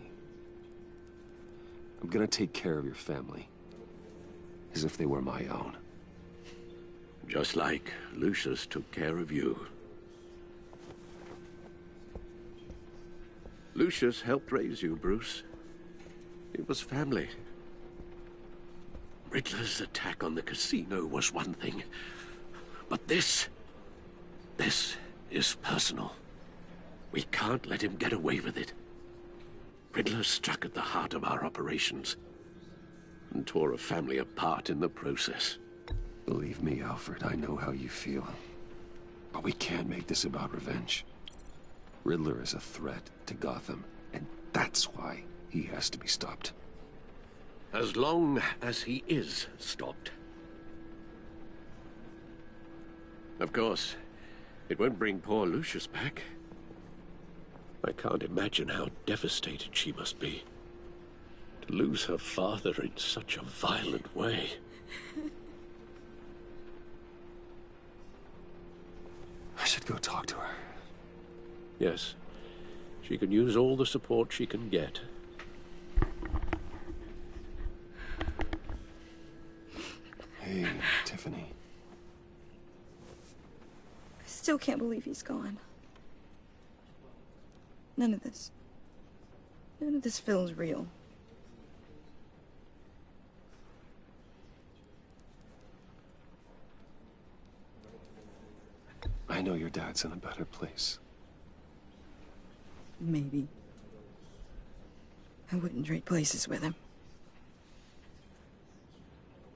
I'm gonna take care of your family. As if they were my own. Just like Lucius took care of you. Lucius helped raise you, Bruce. It was family. Riddler's attack on the casino was one thing. But this is personal. We can't let him get away with it. Riddler struck at the heart of our operations and tore a family apart in the process. Believe me, Alfred, I know how you feel. But we can't make this about revenge. Riddler is a threat to Gotham, and that's why he has to be stopped. As long as he is stopped. Of course, it won't bring poor Lucius back. I can't imagine how devastated she must be. To lose her father in such a violent way. I should go talk to her. Yes, she can use all the support she can get. Hey, Tiffany. I still can't believe he's gone. None of this feels real. I know your dad's in a better place. Maybe. I wouldn't trade places with him.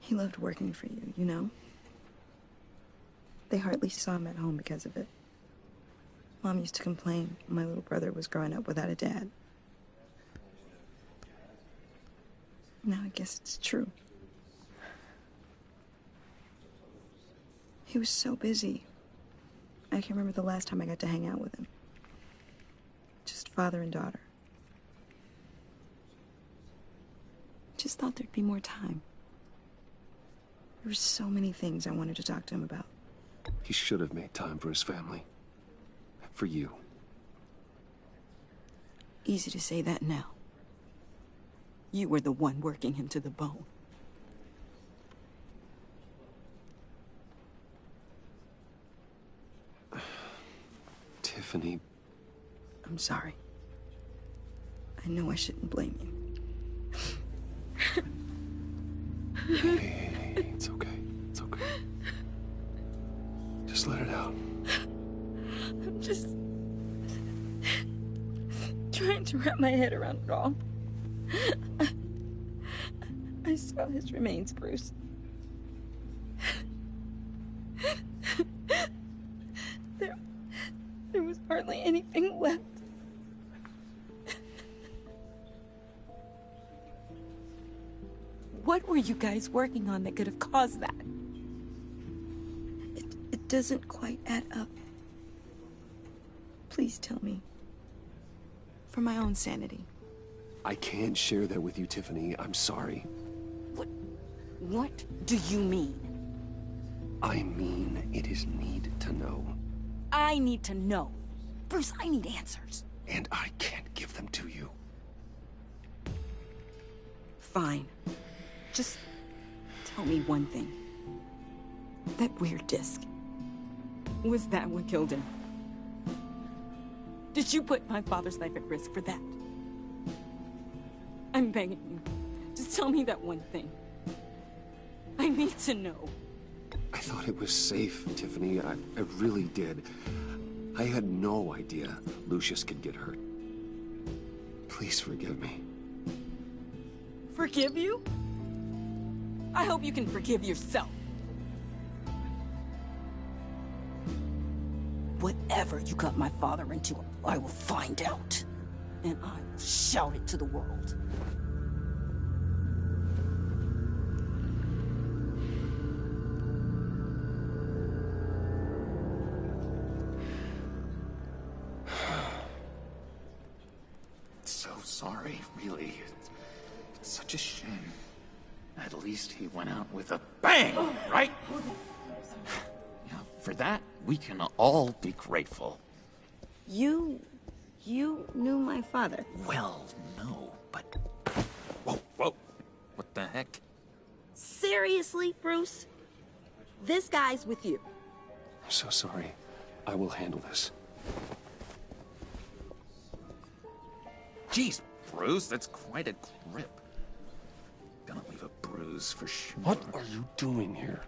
He loved working for you, you know? They hardly saw him at home because of it. Mom used to complain when my little brother was growing up without a dad. Now I guess it's true. He was so busy. I can't remember the last time I got to hang out with him. Just father and daughter. Just thought there'd be more time. There were so many things I wanted to talk to him about. He should have made time for his family. For you. Easy to say that now. You were the one working him to the bone. Tiffany. I'm sorry. I know I shouldn't blame you. Hey, it's okay. It's okay. Just let it out. I'm just trying to wrap my head around it all. I saw his remains, Bruce. There was hardly anything left. What were you guys working on that could have caused that? It doesn't quite add up. Please tell me. For my own sanity. I can't share that with you, Tiffany. I'm sorry. What do you mean? I mean, it is need to know. I need to know. Bruce, I need answers. And I can't give them to you. Fine. Just tell me one thing. That weird disc. Was that what killed him? Did you put my father's life at risk for that? I'm begging you. Just tell me that one thing. I need to know. I thought it was safe, Tiffany. I really did. I had no idea Lucius could get hurt. Please forgive me. Forgive you? I hope you can forgive yourself. Whatever you got my father into, I will find out. And I will shout it to the world. So sorry, really. It's such a shame. At least he went out with a bang, right? Yeah, for that, we can all be grateful. You knew my father? Well, no, but... Whoa. What the heck? Seriously, Bruce? This guy's with you. I'm so sorry. I will handle this. Jeez, Bruce, that's quite a grip. Gonna leave a bruise for sure. What are you doing here?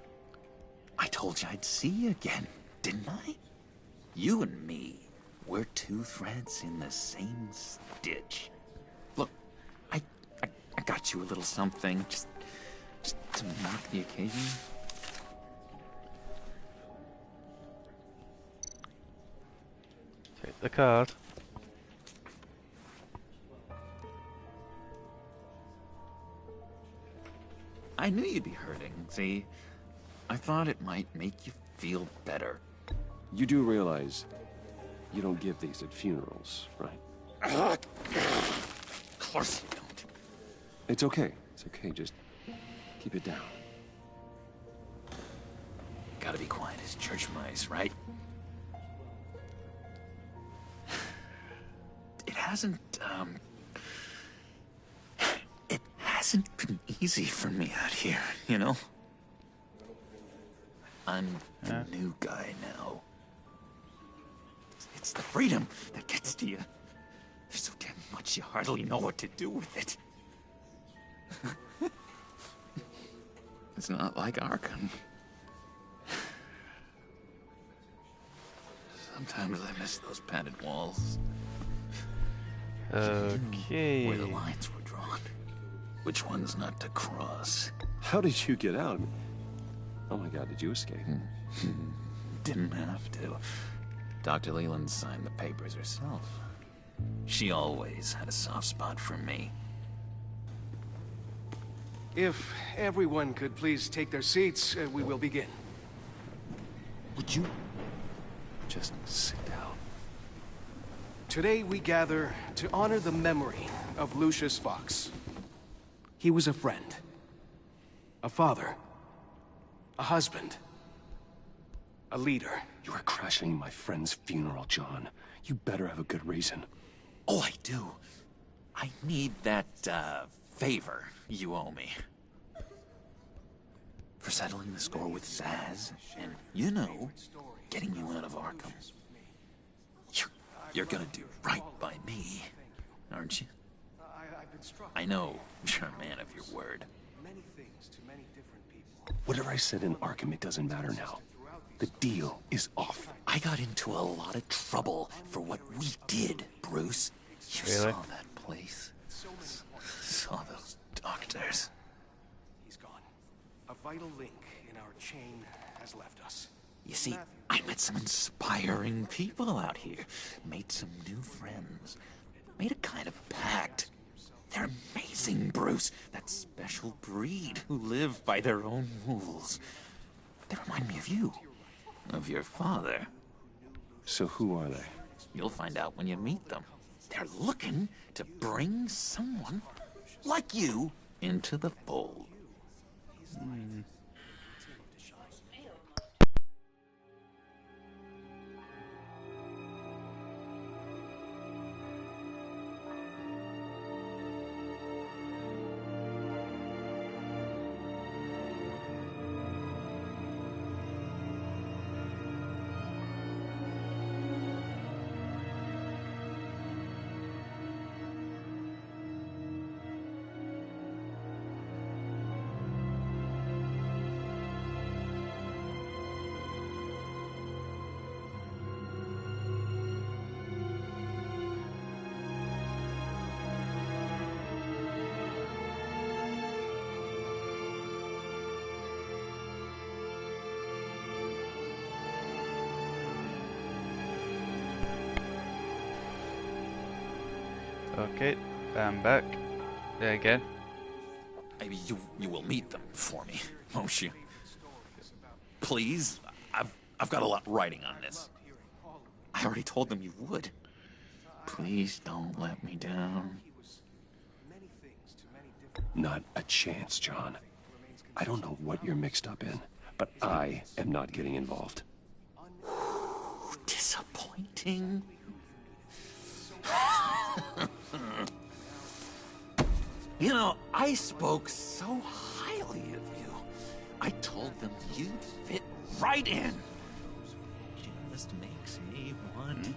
I told you I'd see you again, didn't I? You and me, we're two threads in the same stitch. Look, I got you a little something, just to mark the occasion. Take the card. I knew you'd be hurting, see? I thought it might make you feel better. You do realize you don't give these at funerals, right? Of course you don't. It's okay. It's okay. Just keep it down. Gotta be quiet as church mice, right? It hasn't been easy for me out here, you know? I'm the new guy now. It's the freedom that gets to you. There's so damn much you hardly know what to do with it. It's not like Arkham. Sometimes I miss those padded walls. Okay. Where the lines were which one's not to cross. How did you get out? Oh my god, did you escape? Didn't have to. Dr. Leland signed the papers herself. She always had a soft spot for me. If everyone could please take their seats, we will begin. Would you just sit down? Today we gather to honor the memory of Lucius Fox. He was a friend, a father, a husband, a leader. You are crashing my friend's funeral, John. You better have a good reason. Oh, I do. I need that, favor you owe me. For settling the score with Zaz, and, you know, getting you out of Arkham. You're gonna do right by me, aren't you? I know you're a man of your word. Whatever I said in Arkham, it doesn't matter now. The deal is off. I got into a lot of trouble for what we did, Bruce. You Really? saw that place. Saw those doctors. He's gone. A vital link in our chain has left us. You see, I met some inspiring people out here. Made some new friends. Made a kind of pact. They're amazing, Bruce. That special breed who live by their own rules. They remind me of you. Of your father. So who are they? You'll find out when you meet them. They're looking to bring someone like you into the fold. Okay, I'm back. There again. Maybe you will meet them for me, won't you? Please? I've got a lot writing on this. I already told them you would. Please don't let me down. Not a chance, John. I don't know what you're mixed up in, but I am not getting involved. Disappointing. You know, I spoke so highly of you. I told them you'd fit right in. Just makes me want,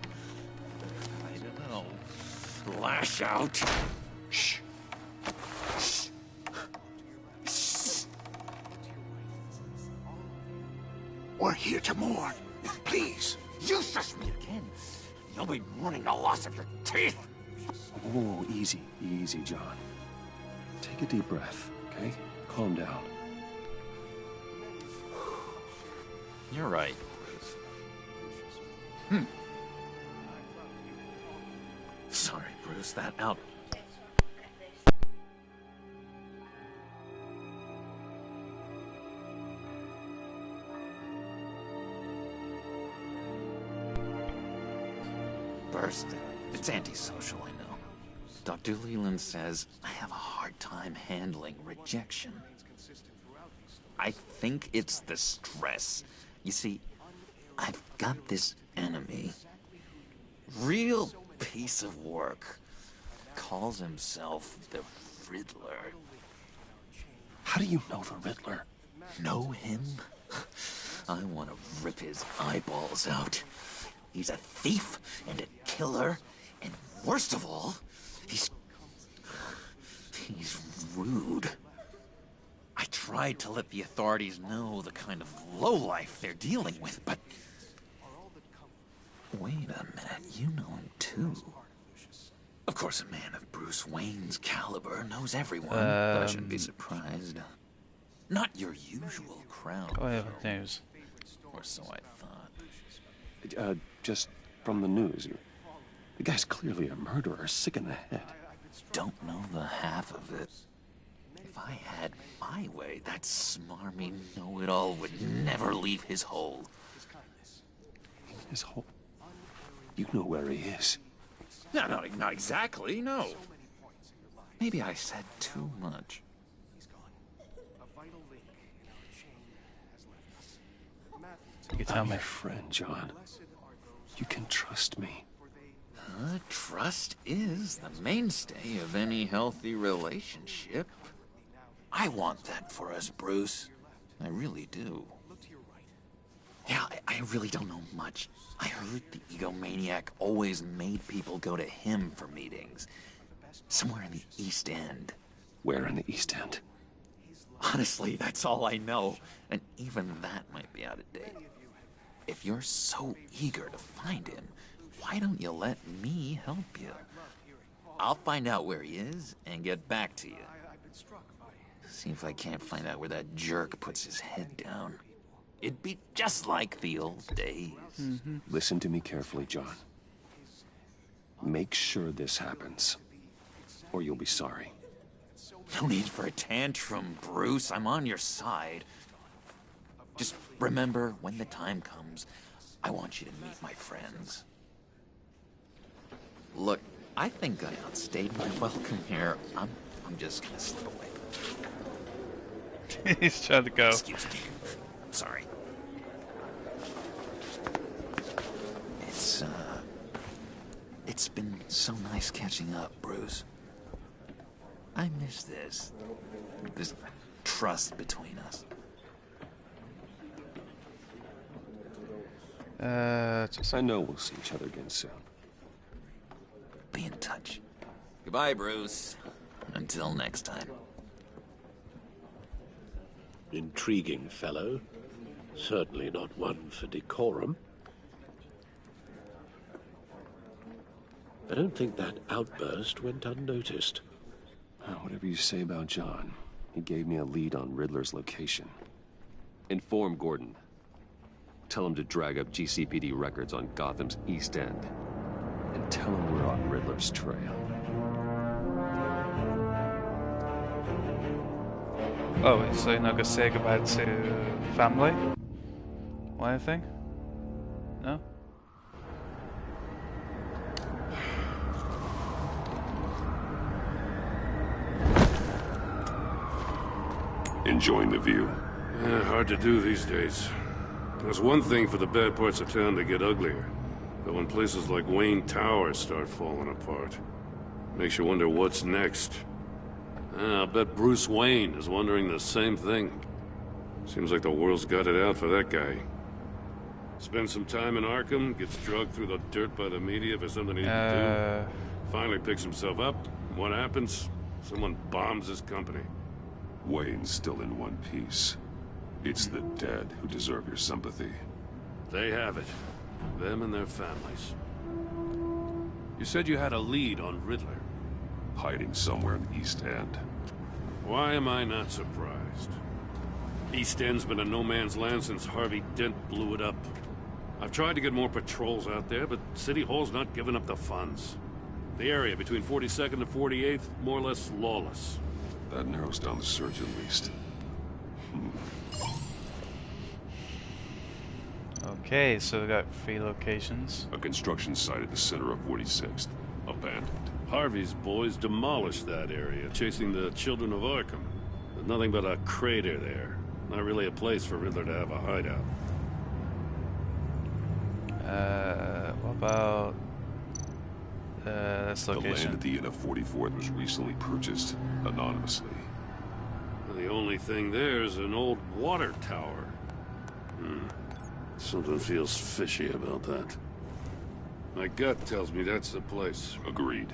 I don't know, lash out. Shh. Shh. Shh. We're here to mourn. Please. You shush me again. You'll be mourning the loss of your teeth. Oh, easy, easy, John. Take a deep breath, okay? Calm down. You're right. Sorry, Bruce, that out. Bursting. It's antisocial, I know. Dr. Leland says I have a hard time handling rejection. I think it's the stress. You see, I've got this enemy. Real piece of work. Calls himself the Riddler. How do you know the Riddler? Know him? I want to rip his eyeballs out. He's a thief and a killer, and worst of all, he's rude. I tried to let the authorities know the kind of lowlife they're dealing with, but... Wait a minute, you know him too. Of course, a man of Bruce Wayne's caliber knows everyone, but I shouldn't be surprised. Not your usual crowd. Oh, yeah, news. Or so I thought. Just from the news. The guy's clearly a murderer, sick in the head. Don't know the half of it. If I had my way, that smarmy know-it-all would never leave his hole. His hole? You know where he is. No, not exactly, no. Maybe I said too much. You tell I'm me. your friend, John. You can trust me. Trust is the mainstay of any healthy relationship. I want that for us, Bruce. I really do. Yeah, I really don't know much. I heard the egomaniac always made people go to him for meetings. Somewhere in the East End. Where in the East End? Honestly, that's all I know. And even that might be out of date. If you're so eager to find him, why don't you let me help you? I'll find out where he is and get back to you. See if I can't find out where that jerk puts his head down. It'd be just like the old days. Listen to me carefully, John. Make sure this happens, or you'll be sorry. No need for a tantrum, Bruce. I'm on your side. Just remember, when the time comes, I want you to meet my friends. Look, I think I outstayed my welcome here. I'm just gonna slip away. He's trying to go. Excuse me. Sorry. It's been so nice catching up, Bruce. I miss this trust between us. I know we'll see each other again soon. Be in touch. Goodbye, Bruce. Until next time. Intriguing fellow. Certainly not one for decorum. I don't think that outburst went unnoticed. Whatever you say about John, he gave me a lead on Riddler's location. Inform Gordon. Tell him to drag up GCPD records on Gotham's East End. And tell him we're on Riddler's trail. Oh, so you're not gonna say goodbye to family? Or anything? No? Enjoying the view? Yeah, hard to do these days. There's one thing for the bad parts of town to get uglier. But when places like Wayne Tower start falling apart, makes you wonder what's next. I'll bet Bruce Wayne is wondering the same thing. Seems like the world's got it out for that guy. Spends some time in Arkham, gets dragged through the dirt by the media for something he didn't do. Finally picks himself up. What happens? Someone bombs his company. Wayne's still in one piece. It's the dead who deserve your sympathy. They have it. Them and their families. You said you had a lead on Riddler. Hiding somewhere in the East End. Why am I not surprised? East End's been a no-man's land since Harvey Dent blew it up. I've tried to get more patrols out there, but City Hall's not giving up the funds. The area between 42nd and 48th, more or less lawless. That narrows down the search at least. Okay, so we got 3 locations. A construction site at the center of 46th. Abandoned. Harvey's boys demolished that area, chasing the children of Arkham. There's nothing but a crater there. Not really a place for Riddler to have a hideout. What about this The location? land at the end of 44th was recently purchased anonymously. The only thing there is an old water tower. Something feels fishy about that. My gut tells me that's the place. Agreed.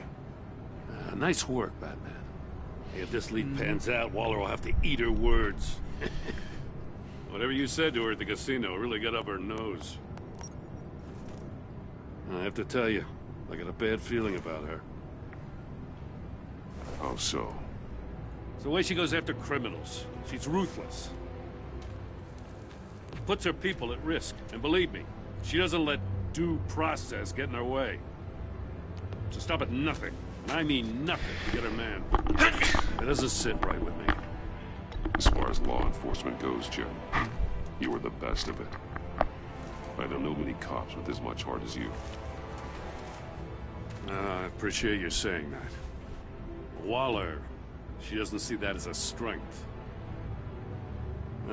Nice work, Batman. If this lead pans out, Waller will have to eat her words. Whatever you said to her at the casino really got up her nose. I have to tell you, I got a bad feeling about her. How so? It's the way she goes after criminals. She's ruthless. Puts her people at risk. And believe me, she doesn't let due process get in her way. She'll stop at nothing, and I mean nothing, to get her man. It doesn't sit right with me. As far as law enforcement goes, Jim, you were the best of it. I don't know many cops with as much heart as you. I appreciate you saying that. Waller, she doesn't see that as a strength.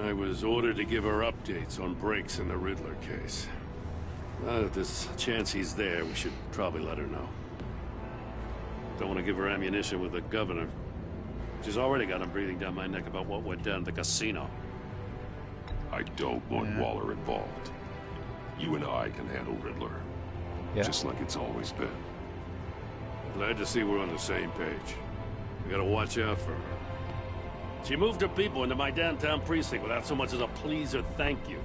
I was ordered to give her updates on breaks in the Riddler case. If there's a chance he's there, we should probably let her know. Don't want to give her ammunition with the governor. She's already got him breathing down my neck about what went down at the casino. I don't want Waller involved. You and I can handle Riddler. Just like it's always been. Glad to see we're on the same page. We gotta watch out for her. She moved her people into my downtown precinct without so much as a please or thank you.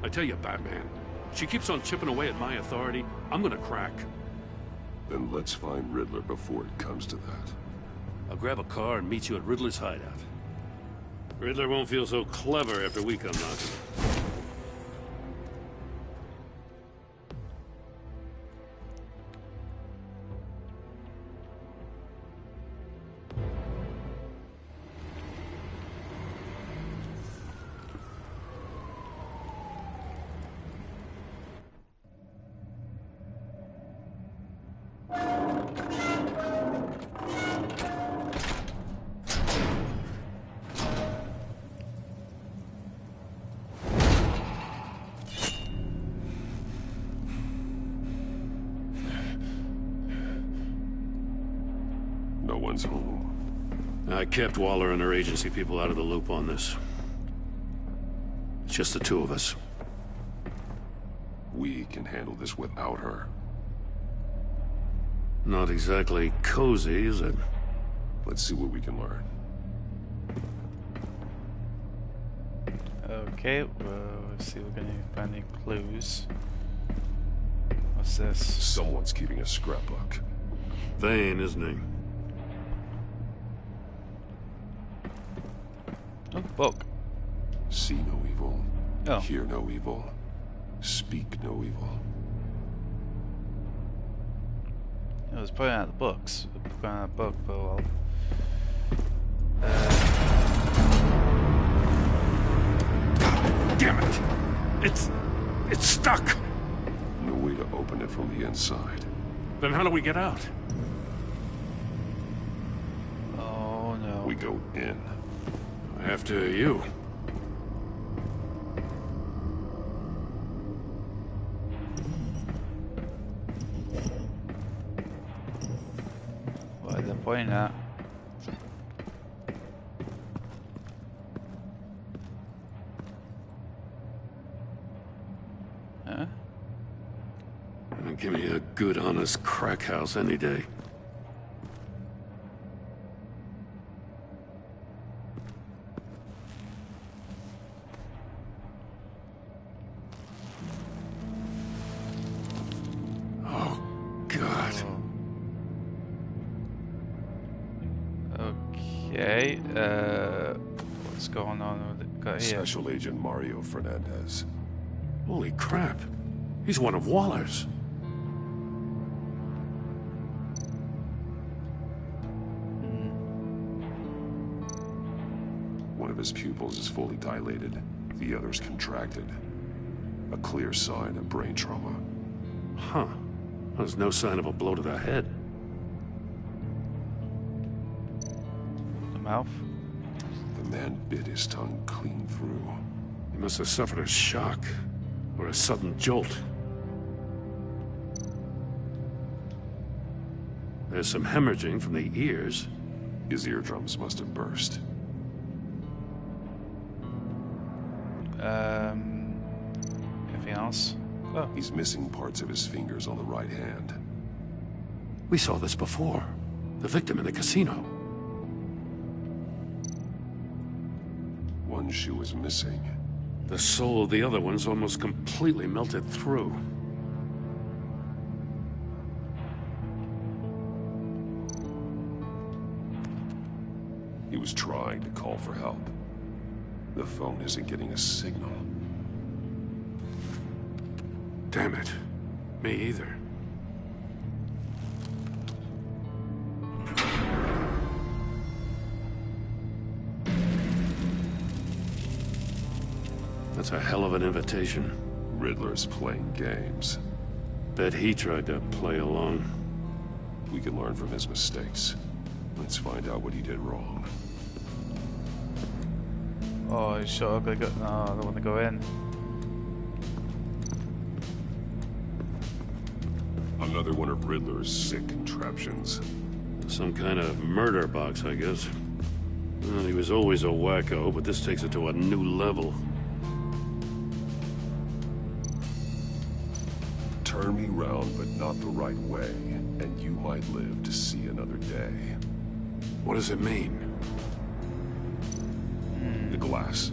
I tell you, Batman, she keeps on chipping away at my authority. I'm gonna crack. Then let's find Riddler before it comes to that. I'll grab a car and meet you at Riddler's hideout. Riddler won't feel so clever after we come knocking. No one's home. I kept Waller and her agency people out of the loop on this. It's just the two of us. We can handle this without her. Not exactly cozy, is it? Let's see what we can learn. Okay, let's see if we're gonna find any clues. What's this? Someone's keeping a scrapbook. Vane, isn't he? Oh, book. See no evil. Oh. Hear no evil. Speak no evil. It was putting out the books. Putting out a book, but well. Damn it! It's stuck! No way to open it from the inside. Then how do we get out? Oh no. We go in. After you. What are they pointing at? Huh? Give me a good, honest crack house any day. Oh, God. Okay, what's going on with it? Got here. Special Agent Mario Fernandez. Holy crap. He's one of Waller's. One of his pupils is fully dilated. The other's contracted. A clear sign of brain trauma. Huh. There's no sign of a blow to the head. The mouth? The man bit his tongue clean through. He must have suffered a shock. Or a sudden jolt. There's some hemorrhaging from the ears. His eardrums must have burst. Anything else? Oh. He's missing parts of his fingers on the right hand. We saw this before. The victim in the casino. One shoe is missing. The sole of the other one's almost completely melted through. was trying to call for help. The phone isn't getting a signal. Damn it. Me either. That's a hell of an invitation. Riddler's playing games. Bet he tried to play along. We can learn from his mistakes. Let's find out what he did wrong. Oh, sure, I gotta go. No, I don't want to go in. Another one of Riddler's sick contraptions. Some kind of murder box, I guess. Well, he was always a wacko, but this takes it to a new level. Turn me round, but not the right way, and you might live to see another day. What does it mean? The glass.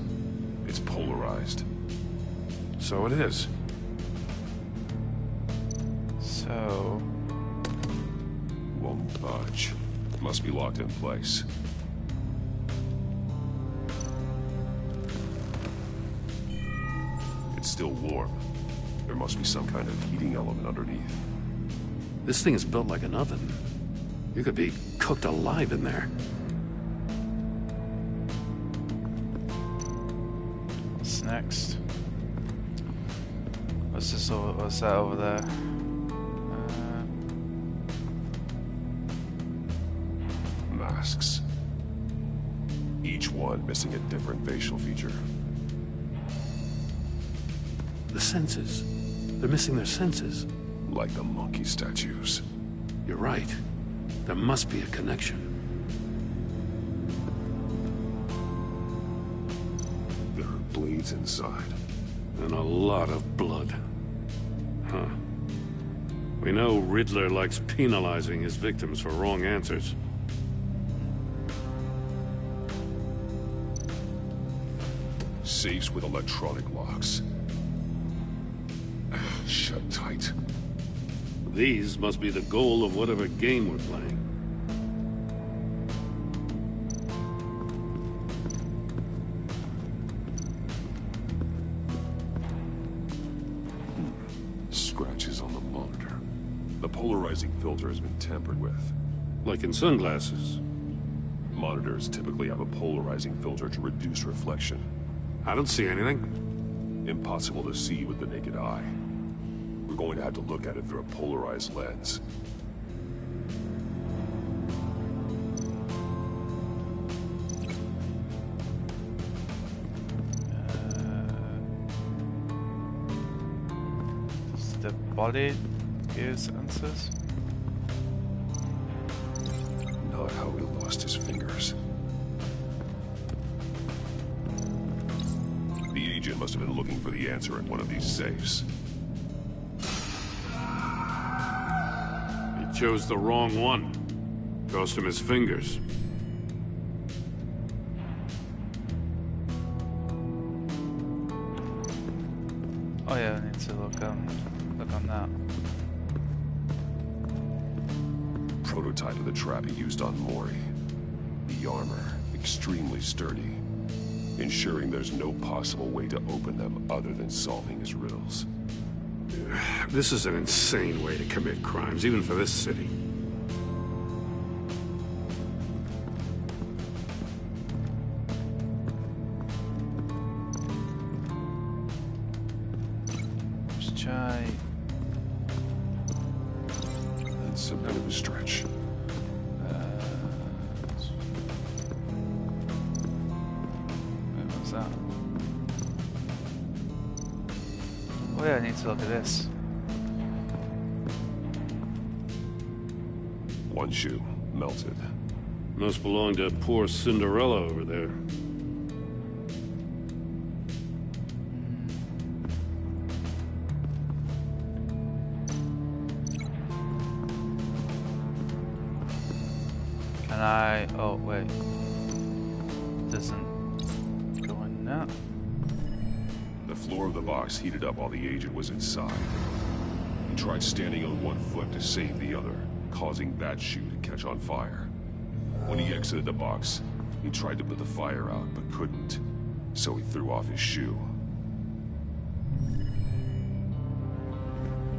It's polarized. So it is. So... Won't budge. Must be locked in place. It's still warm. There must be some kind of heating element underneath. This thing is built like an oven. You could be cooked alive in there. What's next? What's this over, what's that over there? Masks. Each one missing a different facial feature. The senses. They're missing their senses. Like the monkey statues. You're right. There must be a connection. There are blades inside. And a lot of blood. Huh. We know Riddler likes penalizing his victims for wrong answers. Safes with electronic locks. Shut tight. These must be the goal of whatever game we're playing. Scratches on the monitor. The polarizing filter has been tampered with. Like in sunglasses. Monitors typically have a polarizing filter to reduce reflection. I don't see anything. Impossible to see with the naked eye. We're going to have to look at it through a polarized lens. Does the body gives answers? Not how he lost his fingers. The agent must have been looking for the answer in one of these safes. He chose the wrong one. Cost him his fingers. Oh yeah, I need to look on that. Prototype of the trap he used on Mori. The armor, extremely sturdy, ensuring there's no possible way to open them other than solving his riddles. This is an insane way to commit crimes, even for this city. Let's try. That's a bit of a stretch. What's that? Oh yeah, I need to look at this. One shoe, melted. Must belong to poor Cinderella over there. Can I... Oh, wait. Doesn't go in now. The floor of the box heated up while the agent was inside. He tried standing on one foot to save the other, causing that shoe to catch on fire. When he exited the box, He tried to put the fire out, but couldn't. So he threw off his shoe.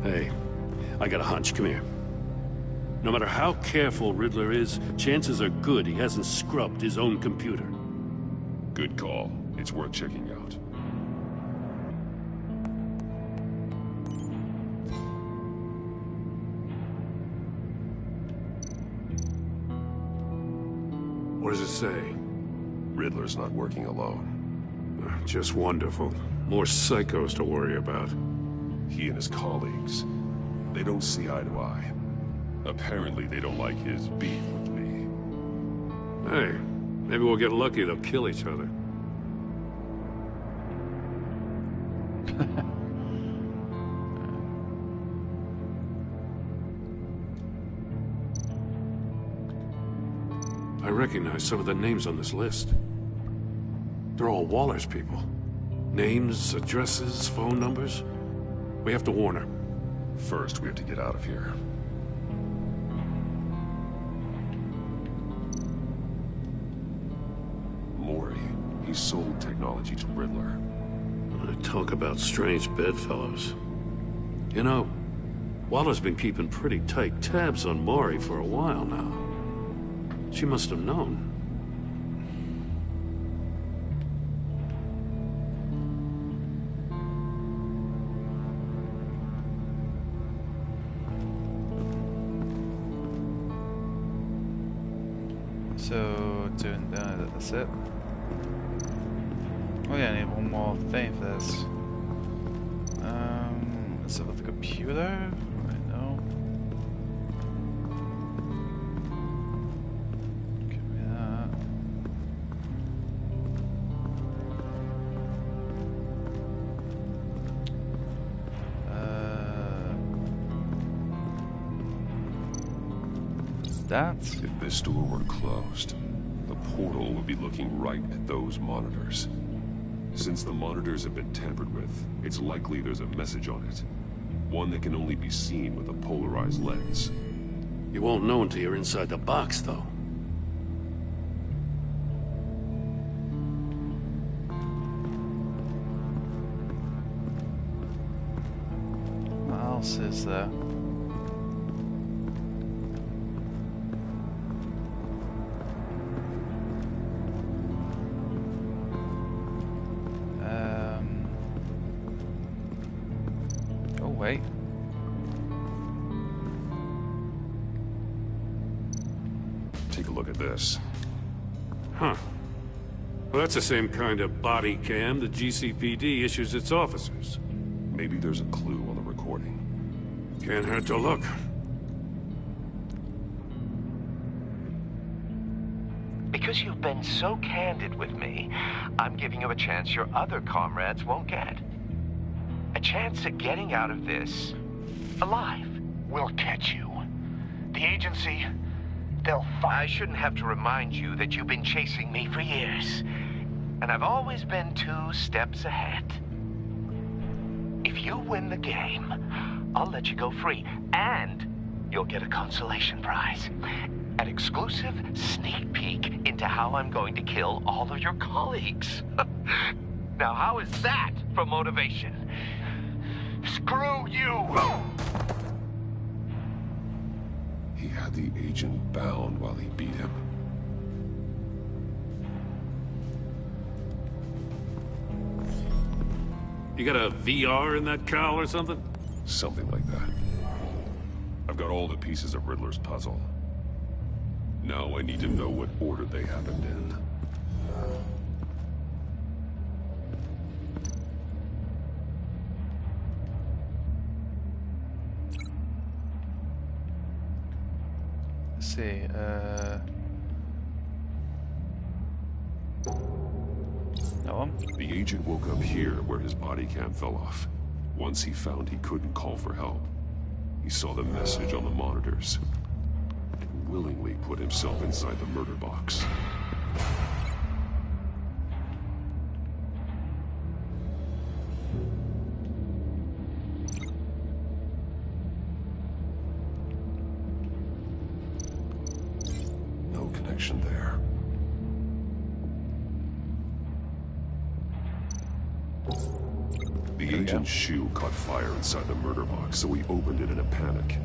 Hey, I got a hunch. Come here. No matter how careful Riddler is, chances are good he hasn't scrubbed his own computer. Good call. It's worth checking out. What does it say? Riddler's not working alone. Just wonderful. More psychos to worry about. He and his colleagues, they don't see eye to eye. Apparently they don't like his beef with me. Hey, maybe we'll get lucky, they'll kill each other. I recognize some of the names on this list. They're all Waller's people. Names, addresses, phone numbers. We have to warn her. First, we have to get out of here. Mori, he sold technology to Riddler. Talk about strange bedfellows. You know, Waller's been keeping pretty tight tabs on Mori for a while now. She must have known. So, doing that, that's it. Oh yeah, I need one more thing for this. Let's look at the computer. Right now. Give me that. If this door were closed, the portal would be looking right at those monitors. Since the monitors have been tampered with, it's likely there's a message on it. One that can only be seen with a polarized lens. You won't know until you're inside the box, though. What else is there? Wait. Take a look at this. Huh. Well, that's the same kind of body cam the GCPD issues its officers. Maybe there's a clue on the recording. Can't hurt to look. Because you've been so candid with me, I'm giving you a chance your other comrades won't get. A chance at getting out of this alive. We'll catch you. The agency, they'll find... I shouldn't have to remind you that you've been chasing me for years. And I've always been 2 steps ahead. If you win the game, I'll let you go free. And you'll get a consolation prize. An exclusive sneak peek into how I'm going to kill all of your colleagues. Now, how is that for motivation? Screw you! He had the agent bound while he beat him. You got a VR in that cowl or something? Something like that. I've got all the pieces of Riddler's puzzle. Now I need to know what order they happened in. Let's see, that one? The agent woke up here where his body cam fell off. Once he found he couldn't call for help, he saw the message on the monitors and willingly put himself inside the murder box. No connection there. The agent's shoe caught fire inside the murder box, so he opened it in a panic.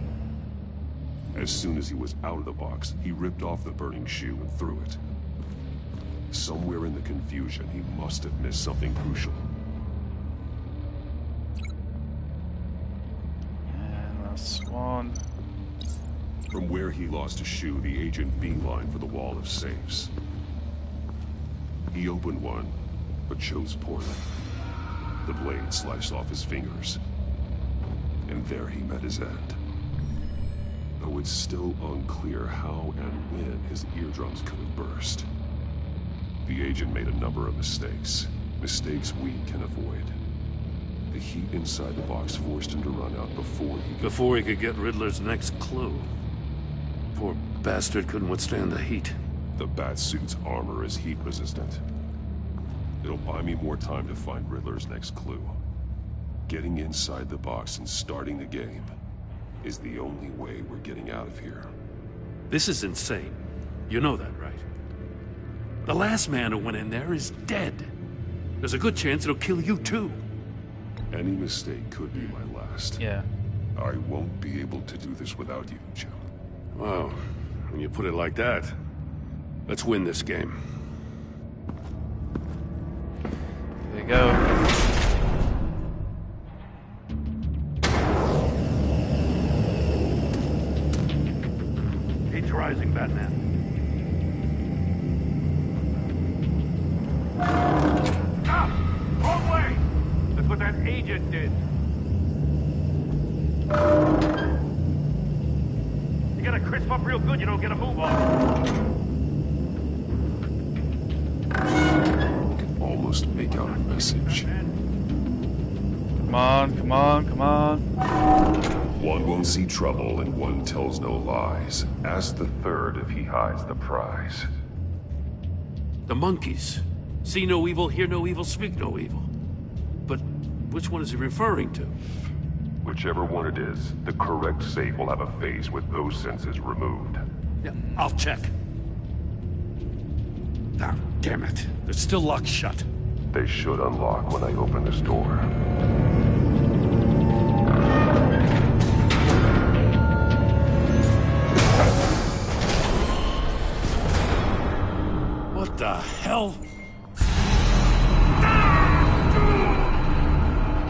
As soon as he was out of the box, he ripped off the burning shoe and threw it. Somewhere in the confusion, he must have missed something crucial. And last one. From where he lost a shoe, the agent beelined for the wall of safes. He opened one, but chose poorly. The blade sliced off his fingers. And there he met his end. Though it's still unclear how and when his eardrums could have burst. The agent made a number of mistakes. Mistakes we can avoid. The heat inside the box forced him to run out before he could get Riddler's next clue. Poor bastard couldn't withstand the heat. The Batsuit's armor is heat resistant. It'll buy me more time to find Riddler's next clue. Getting inside the box and starting the game is the only way we're getting out of here. This is insane. You know that, right? The last man who went in there is dead. There's a good chance it'll kill you too. Any mistake could be my last. Yeah. I won't be able to do this without you, Jim. Wow. When you put it like that, let's win this game. There you go. Heat's rising, Batman. Stop! Wrong way! That's what that agent did. You gotta crisp up real good, you don't get a move on. Almost make out a message. Come on, come on, come on. One won't see trouble and one tells no lies. Ask the third if he hides the prize. The monkeys. See no evil, hear no evil, speak no evil. But which one is he referring to? Whichever one it is, the correct safe will have a face with those senses removed. Yeah, I'll check. Ah, damn it. They're still locked shut. They should unlock when I open this door. What the hell?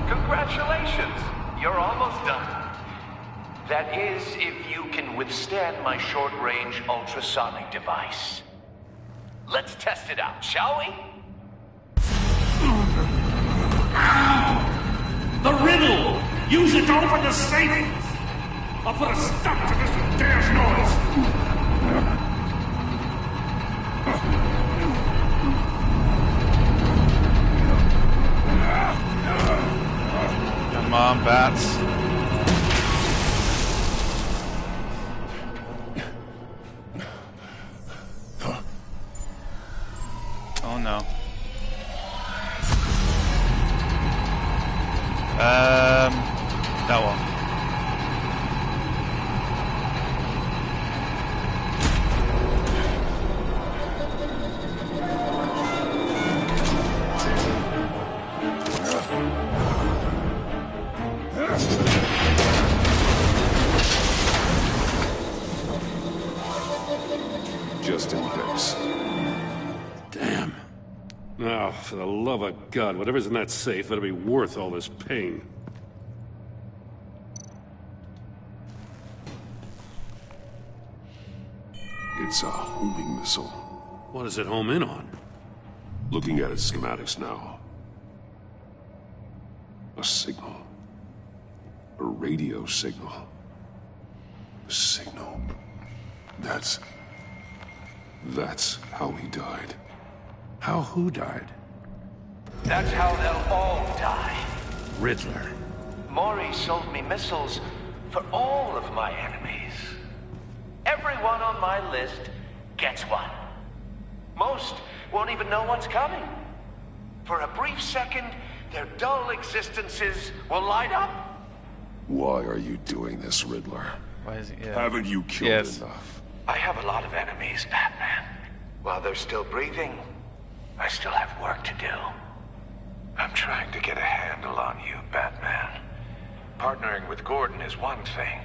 Congratulations! You're almost done. That is, if you can withstand my short-range ultrasonic device. Let's test it out, shall we? The riddle! Use it to open the safe! I'll put a stop to this damn noise! Come on, bats. Oh no. That one. Just in case. Damn. Now, for the love of God, whatever's in that safe better be worth all this pain. It's a homing missile. What does it home in on? Looking at its schematics now. A signal. A radio signal. A signal. That's how he died. How who died? That's how they'll all die. Riddler. Maury sold me missiles for all of my enemies. Everyone on my list gets one. Most won't even know what's coming. For a brief second, their dull existences will light up. Why are you doing this, Riddler? Why is he? Haven't you killed enough? I have a lot of enemies, Batman. While they're still breathing, I still have work to do. I'm trying to get a handle on you, Batman. Partnering with Gordon is one thing.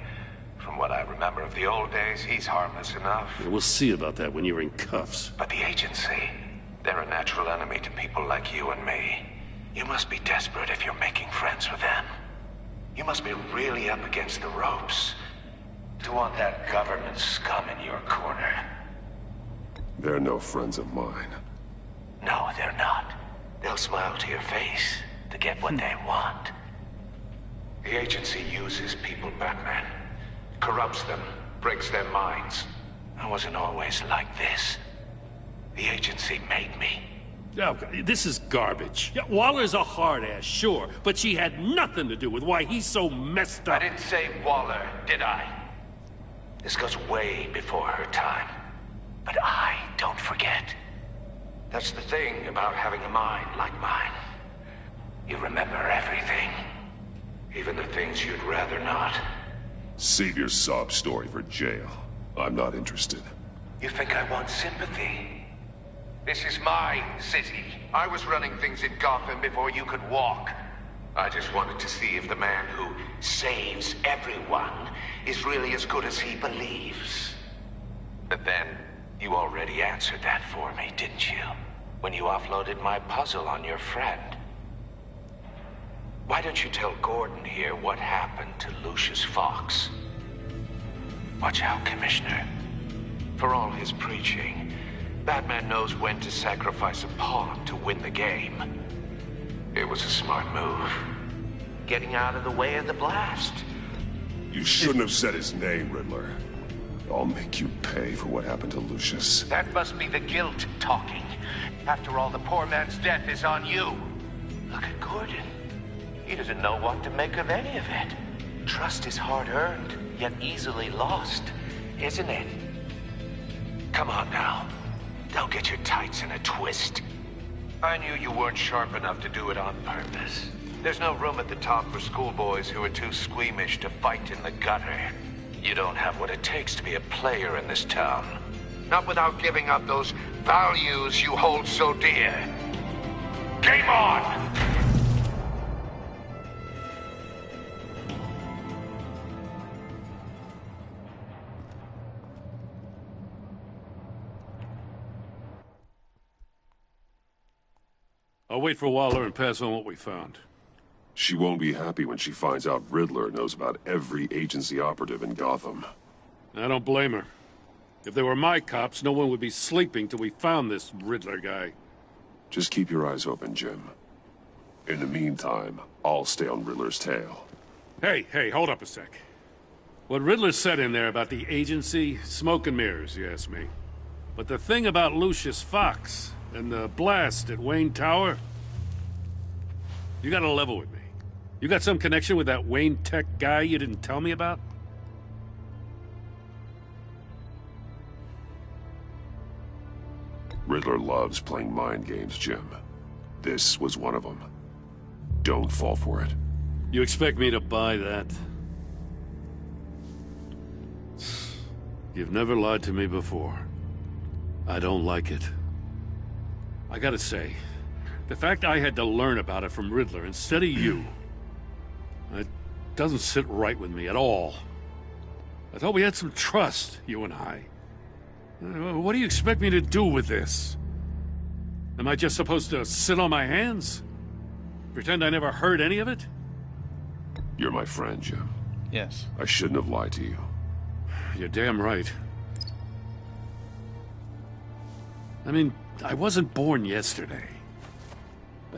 From what I remember of the old days, he's harmless enough. Yeah, we'll see about that when you're in cuffs. But the agency, they're a natural enemy to people like you and me. You must be desperate if you're making friends with them. You must be really up against the ropes to want that government scum in your corner. They're no friends of mine. No, they're not. They'll smile to your face to get what they want. The agency uses people, Batman. Corrupts them, breaks their minds. I wasn't always like this. The agency made me. Oh, this is garbage. Yeah, Waller's a hard ass, sure, but she had nothing to do with why he's so messed up. I didn't say Waller, did I? This goes way before her time. But I don't forget. That's the thing about having a mind like mine. You remember everything. Even the things you'd rather not. Save your sob story for jail. I'm not interested. You think I want sympathy? This is my city. I was running things in Gotham before you could walk. I just wanted to see if the man who saves everyone is really as good as he believes. But then, you already answered that for me, didn't you? When you offloaded my puzzle on your friend. Why don't you tell Gordon here what happened to Lucius Fox? Watch out, Commissioner. For all his preaching, Batman knows when to sacrifice a pawn to win the game. It was a smart move. Getting out of the way of the blast. You shouldn't have said his name, Riddler. I'll make you pay for what happened to Lucius. That must be the guilt talking. After all, the poor man's death is on you. Look at Gordon. He doesn't know what to make of any of it. Trust is hard-earned, yet easily lost, isn't it? Come on now. Don't get your tights in a twist. I knew you weren't sharp enough to do it on purpose. There's no room at the top for schoolboys who are too squeamish to fight in the gutter. You don't have what it takes to be a player in this town. Not without giving up those values you hold so dear. Game on! I'll wait for Waller and pass on what we found. She won't be happy when she finds out Riddler knows about every agency operative in Gotham. I don't blame her. If they were my cops, no one would be sleeping till we found this Riddler guy. Just keep your eyes open, Jim. In the meantime, I'll stay on Riddler's tail. Hey, hold up a sec. What Riddler said in there about the agency, smoke and mirrors, you ask me. But the thing about Lucius Fox and the blast at Wayne Tower, you gotta level with me. You got some connection with that Wayne Tech guy you didn't tell me about? Riddler loves playing mind games, Jim. This was one of them. Don't fall for it. You expect me to buy that? You've never lied to me before. I don't like it. I gotta say, the fact I had to learn about it from Riddler instead of you, it doesn't sit right with me at all. I thought we had some trust, you and I. What do you expect me to do with this? Am I just supposed to sit on my hands? Pretend I never heard any of it? You're my friend, Jim. Yes. I shouldn't have lied to you. You're damn right. I mean, I wasn't born yesterday.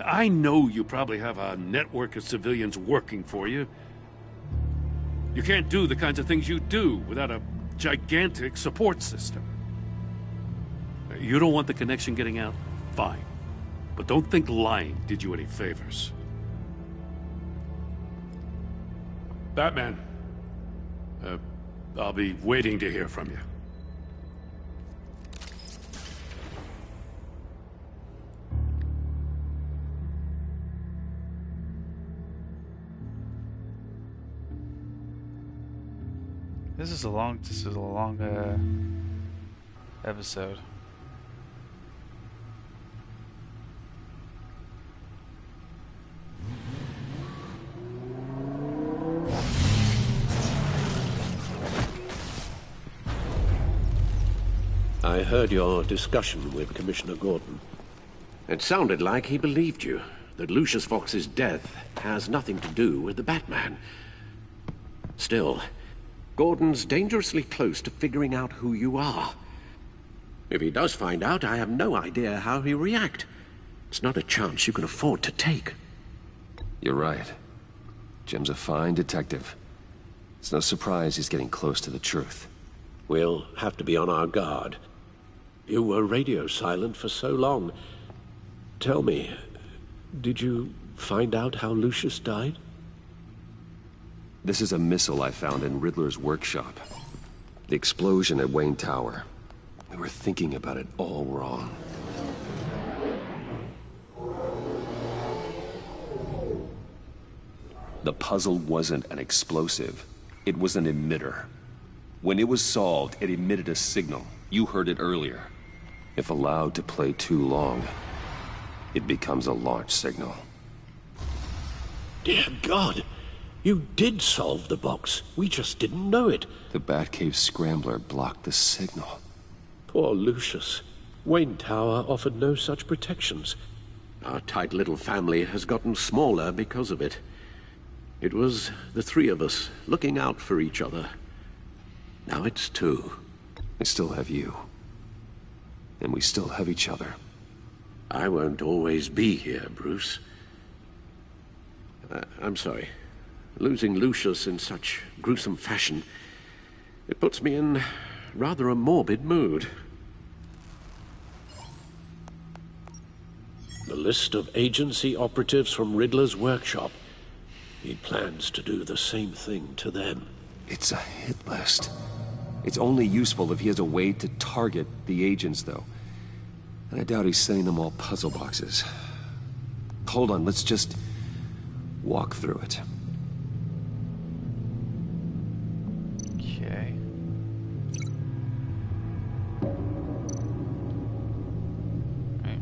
I know you probably have a network of civilians working for you. You can't do the kinds of things you do without a gigantic support system. You don't want the connection getting out? Fine. But don't think lying did you any favors. Batman. I'll be waiting to hear from you. This is a long episode. I heard your discussion with Commissioner Gordon. It sounded like he believed you, that Lucius Fox's death has nothing to do with the Batman. Still, Gordon's dangerously close to figuring out who you are. If he does find out, I have no idea how he'll react. It's not a chance you can afford to take. You're right. Jim's a fine detective. It's no surprise he's getting close to the truth. We'll have to be on our guard. You were radio silent for so long. Tell me, did you find out how Lucius died? This is a missile I found in Riddler's workshop. The explosion at Wayne Tower. We were thinking about it all wrong. The puzzle wasn't an explosive. It was an emitter. When it was solved, it emitted a signal. You heard it earlier. If allowed to play too long, it becomes a launch signal. Dear God! You did solve the box. We just didn't know it. The Batcave scrambler blocked the signal. Poor Lucius. Wayne Tower offered no such protections. Our tight little family has gotten smaller because of it. It was the three of us looking out for each other. Now it's two. I still have you. And we still have each other. I won't always be here, Bruce. I'm sorry. Losing Lucius in such gruesome fashion, it puts me in rather a morbid mood. The list of agency operatives from Riddler's workshop. He plans to do the same thing to them. It's a hit list. It's only useful if he has a way to target the agents, though. And I doubt he's sending them all puzzle boxes. Hold on, let's just walk through it. Okay. Right.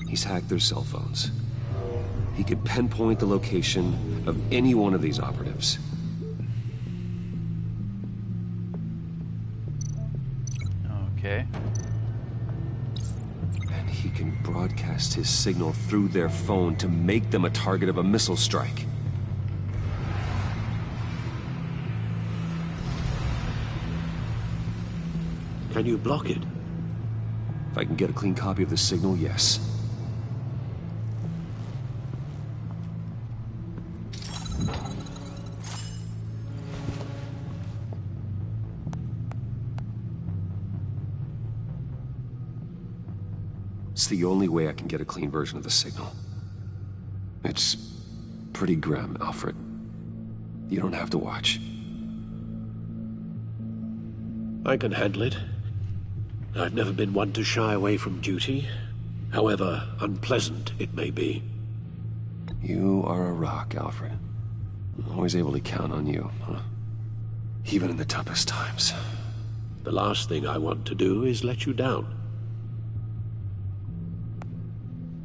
He's hacked their cell phones. He could pinpoint the location of any one of these operatives. Okay. And he can broadcast his signal through their phone to make them a target of a missile strike. Can you block it? If I can get a clean copy of the signal, yes. It's the only way I can get a clean version of the signal. It's pretty grim, Alfred. You don't have to watch. I can handle it. I've never been one to shy away from duty, however unpleasant it may be. You are a rock, Alfred. I'm always able to count on you, huh? Even in the toughest times. The last thing I want to do is let you down.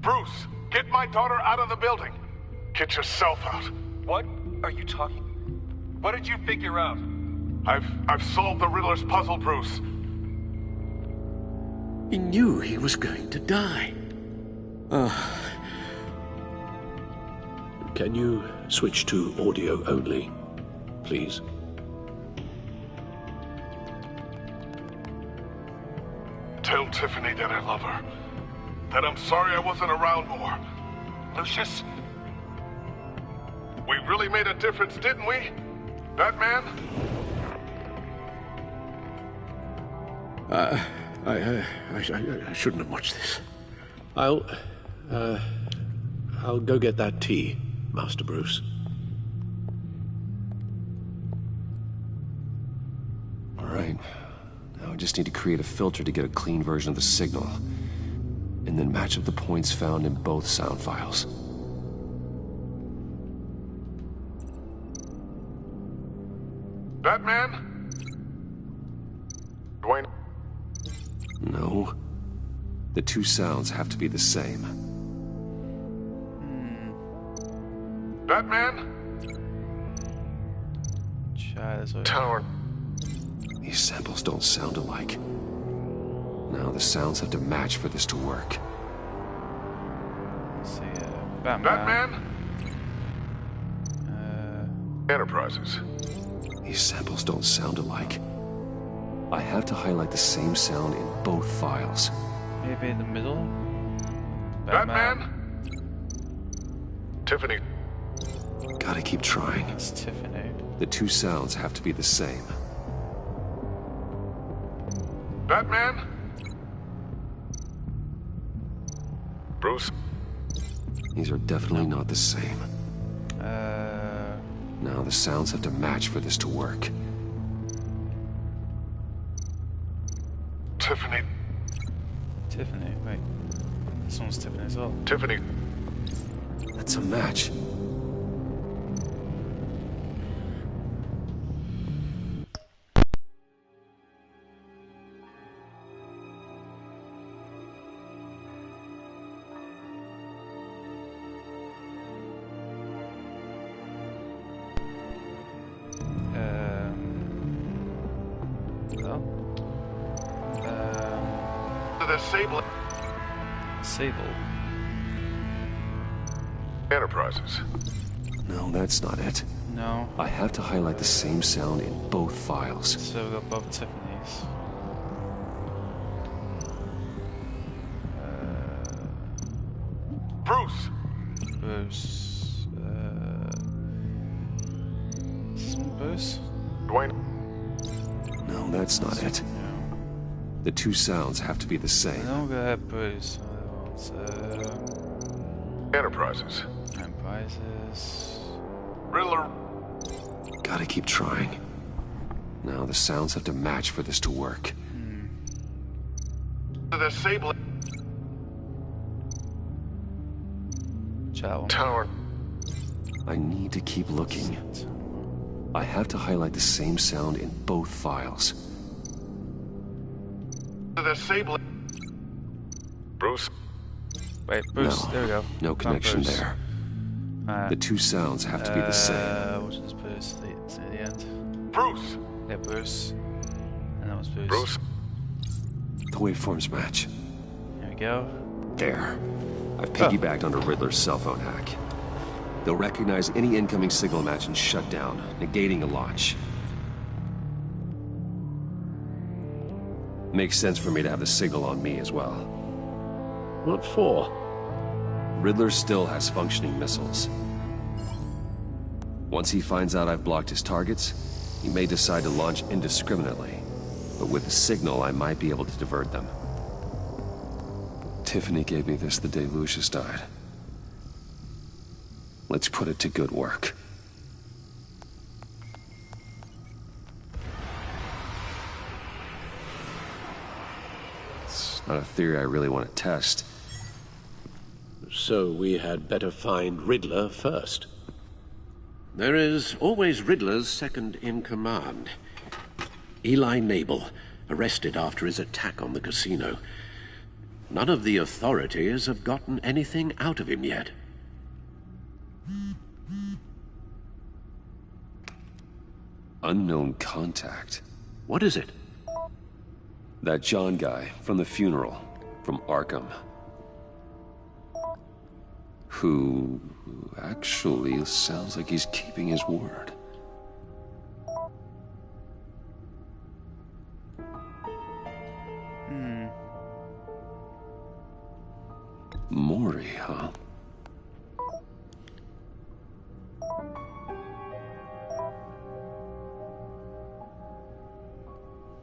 Bruce, get my daughter out of the building. Get yourself out. What are you talking? What did you figure out? I've solved the Riddler's puzzle, Bruce. He knew he was going to die. Can you switch to audio only, please? Tell Tiffany that I love her. That I'm sorry I wasn't around more. Lucius? We really made a difference, didn't we? Batman? I shouldn't have watched this. I'll go get that tea, Master Bruce. All right. Now I just need to create a filter to get a clean version of the signal. And then match up the points found in both sound files. Batman? Dwayne? No. The two sounds have to be the same. Batman? Scheiße. Tower. These samples don't sound alike. Now the sounds have to match for this to work. Let's see, Batman. Enterprises. These samples don't sound alike. I have to highlight the same sound in both files. Maybe in the middle? Batman? Tiffany. Gotta keep trying. It's Tiffany. The two sounds have to be the same. Batman? Bruce? These are definitely not the same. Now the sounds have to match for this to work. Tiffany. Tiffany, wait. This one's Tiffany as well. Tiffany. That's a match. Sable. Enterprises. No, that's not it. No. I have to highlight the same sound in both files. So we've got both Tiffany's. Bruce. Bruce. Is this one Bruce? Dwayne. No, that's not it. The two sounds have to be the same. No, we're gonna have Bruce. Enterprises. Enterprises. Riddler. Gotta keep trying. Now the sounds have to match for this to work. The Sable. Tower. I need to keep looking. I have to highlight the same sound in both files. The Sable. Bruce. Wait, Bruce, No, there we go. no connection there. The two sounds have to be the same. Which is Bruce at the end? Bruce. Yeah, Bruce. And that was Bruce. Bruce. The waveforms match. There we go. There. I've piggybacked onto Riddler's cell phone hack. They'll recognize any incoming signal match and shut down, negating a launch. Makes sense for me to have the signal on me as well. What for? Riddler still has functioning missiles. Once he finds out I've blocked his targets, he may decide to launch indiscriminately. But with the signal, I might be able to divert them. Tiffany gave me this the day Lucius died. Let's put it to good work. It's not a theory I really want to test. So we had better find Riddler first. There is always Riddler's second-in-command. Eli Nabel, arrested after his attack on the casino. None of the authorities have gotten anything out of him yet. Unknown contact. What is it? That John guy from the funeral, from Arkham. Who actually sounds like he's keeping his word. Maury, huh?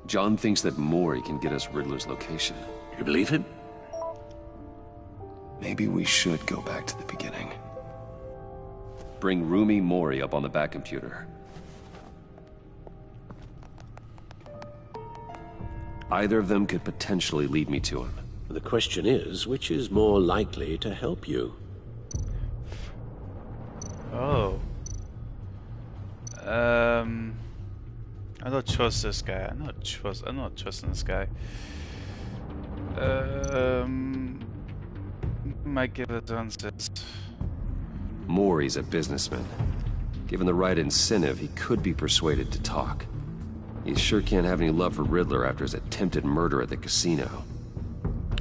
John thinks that Maury can get us Riddler's location. You believe him? Maybe we should go back to the beginning. Bring Roomy Maury up on the back computer. Either of them could potentially lead me to him. The question is, which is more likely to help you? Oh. I don't trust this guy. I'm not trusting this guy. Might give it answers. Maury's a businessman. Given the right incentive, he could be persuaded to talk. You sure can't have any love for Riddler after his attempted murder at the casino.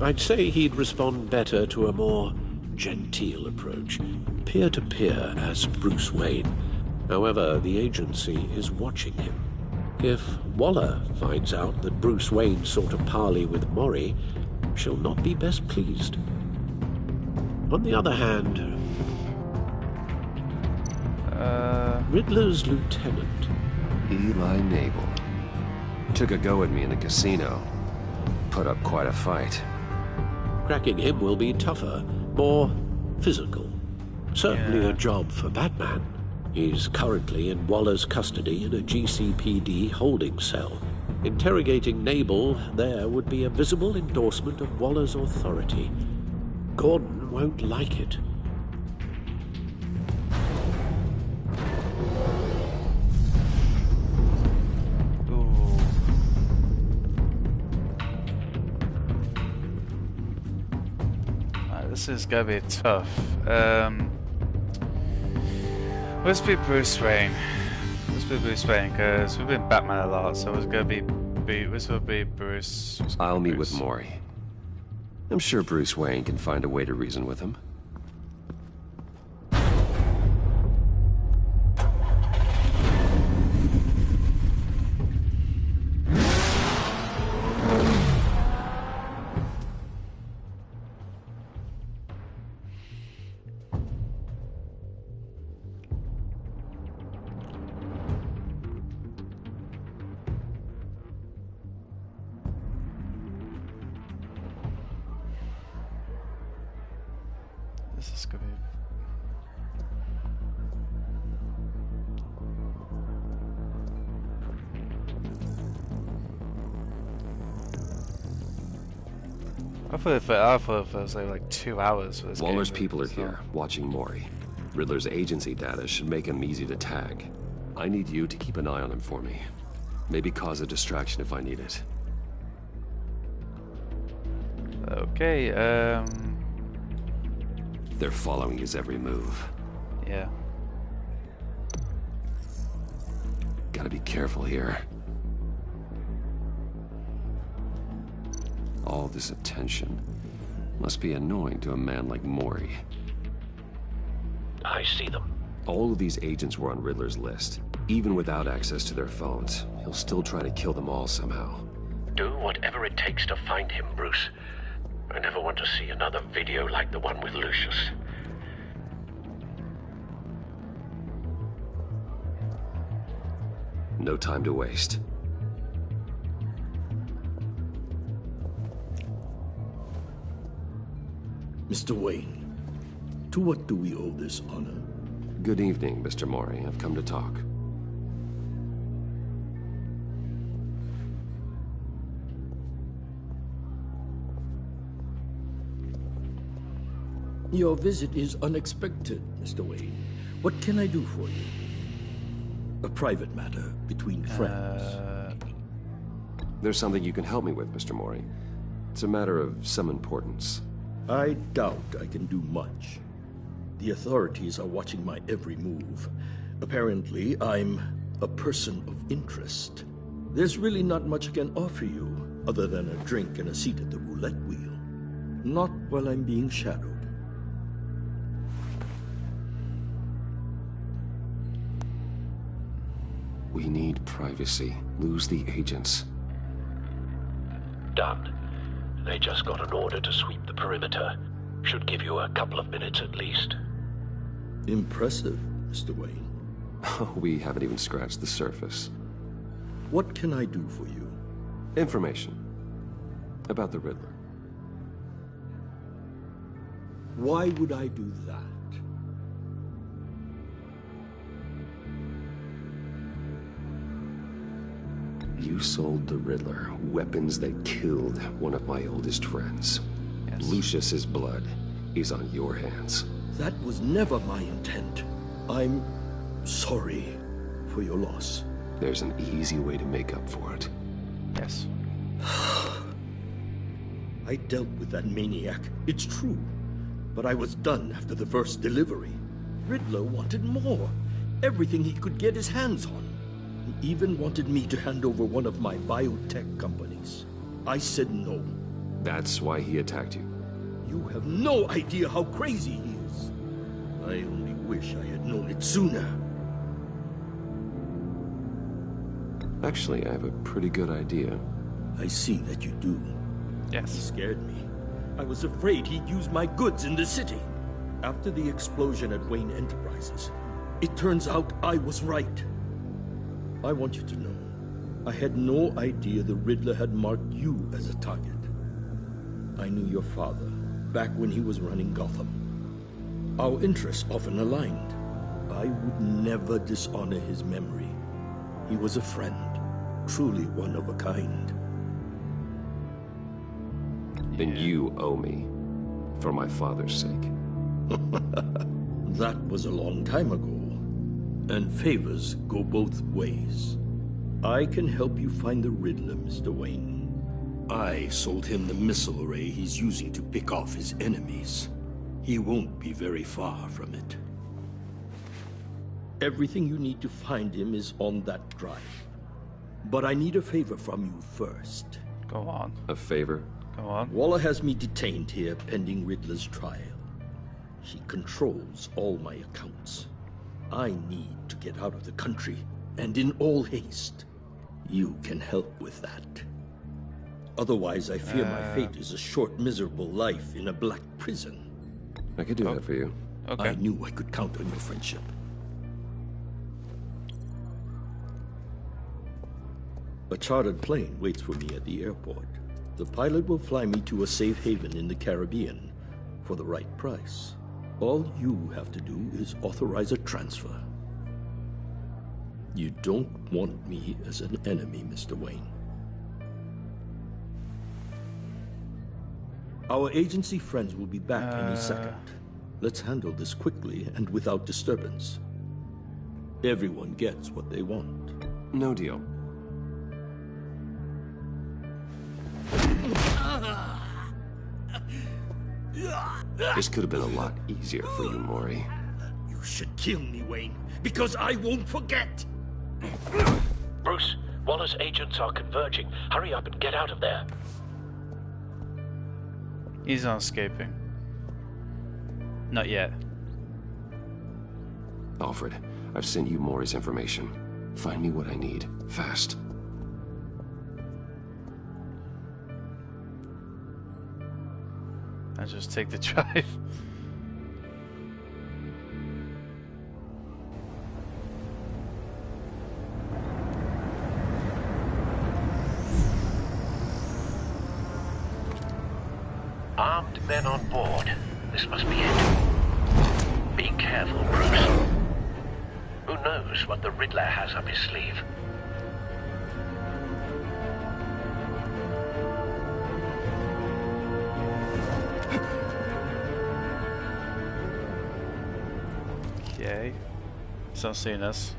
I'd say he'd respond better to a more genteel approach, peer-to-peer as Bruce Wayne. However, the agency is watching him. If Waller finds out that Bruce Wayne sought a parley with Mori, she'll not be best pleased. On the other hand, Riddler's lieutenant, Eli Nabel, took a go at me in the casino. Put up quite a fight. cracking him will be tougher, more physical. Certainly a job for Batman. He's currently in Waller's custody in a GCPD holding cell. Interrogating Nabel there would be a visible endorsement of Waller's authority. Gordon won't like it. This is gonna be tough. Let's be Bruce Wayne. Let's be Bruce Wayne, because we've been Batman a lot, so it's gonna be this will be Bruce. I'll meet with Mori. I'm sure Bruce Wayne can find a way to reason with him. This is gonna be... I thought it was like 2 hours for this Waller's game, people are here, watching Mori. Riddler's agency data should make him easy to tag. I need you to keep an eye on him for me. Maybe cause a distraction if I need it. Okay, They're following his every move. yeah. Gotta be careful here. All this attention must be annoying to a man like Mori. I see them. All of these agents were on Riddler's list. Even without access to their phones, he'll still try to kill them all somehow. Do whatever it takes to find him, Bruce. I never want to see another video like the one with Lucius. No time to waste. Mr. Wayne, to what do we owe this honor? Good evening, Mr. Mori. I've come to talk. Your visit is unexpected, Mr. Wayne. What can I do for you? A private matter between friends. There's something you can help me with, Mr. Mori. It's a matter of some importance. I doubt I can do much. The authorities are watching my every move. Apparently, I'm a person of interest. There's really not much I can offer you, other than a drink and a seat at the roulette wheel. Not while I'm being shadowed. We need privacy. Lose the agents. Done. They just got an order to sweep the perimeter. Should give you a couple of minutes at least. Impressive, Mr. Wayne. We haven't even scratched the surface. What can I do for you? Information. About the Riddler. Why would I do that? You sold the Riddler weapons that killed one of my oldest friends. Yes. Lucius's blood is on your hands. That was never my intent. I'm sorry for your loss. There's an easy way to make up for it. Yes. I dealt with that maniac, it's true. But I was done after the first delivery. Riddler wanted more. Everything he could get his hands on. He even wanted me to hand over one of my biotech companies. I said no. That's why he attacked you? You have no idea how crazy he is. I only wish I had known it sooner. Actually, I have a pretty good idea. I see that you do. Yes. He scared me. I was afraid he'd use my goods in the city. After the explosion at Wayne Enterprises, it turns out I was right. I want you to know, I had no idea the Riddler had marked you as a target. I knew your father back when he was running Gotham. Our interests often aligned. I would never dishonor his memory. He was a friend, truly one of a kind. Then you owe me, for my father's sake. That was a long time ago. And favors go both ways. I can help you find the Riddler, Mr. Wayne. I sold him the missile array he's using to pick off his enemies. He won't be very far from it. Everything you need to find him is on that drive. But I need a favor from you first. Go on. A favor? Go on. Waller has me detained here pending Riddler's trial. She controls all my accounts. I need to get out of the country, and in all haste. You can help with that. Otherwise, I fear my fate is a short, miserable life in a black prison. I could do that for you. Okay. I knew I could count on your friendship. A chartered plane waits for me at the airport. The pilot will fly me to a safe haven in the Caribbean for the right price. All you have to do is authorize a transfer. You don't want me as an enemy, Mr. Wayne. Our agency friends will be back any second. Let's handle this quickly and without disturbance. Everyone gets what they want. No deal. This could have been a lot easier for you, Maury. You should kill me, Wayne, because I won't forget! Bruce, Waller's agents are converging. Hurry up and get out of there. He's not escaping. Not yet. Alfred, I've sent you Maury's information. Find me what I need, fast. I just take the drive. Armed men on board. This must be it. Be careful, Bruce. Who knows what the Riddler has up his sleeve? Okay. He's not seeing us.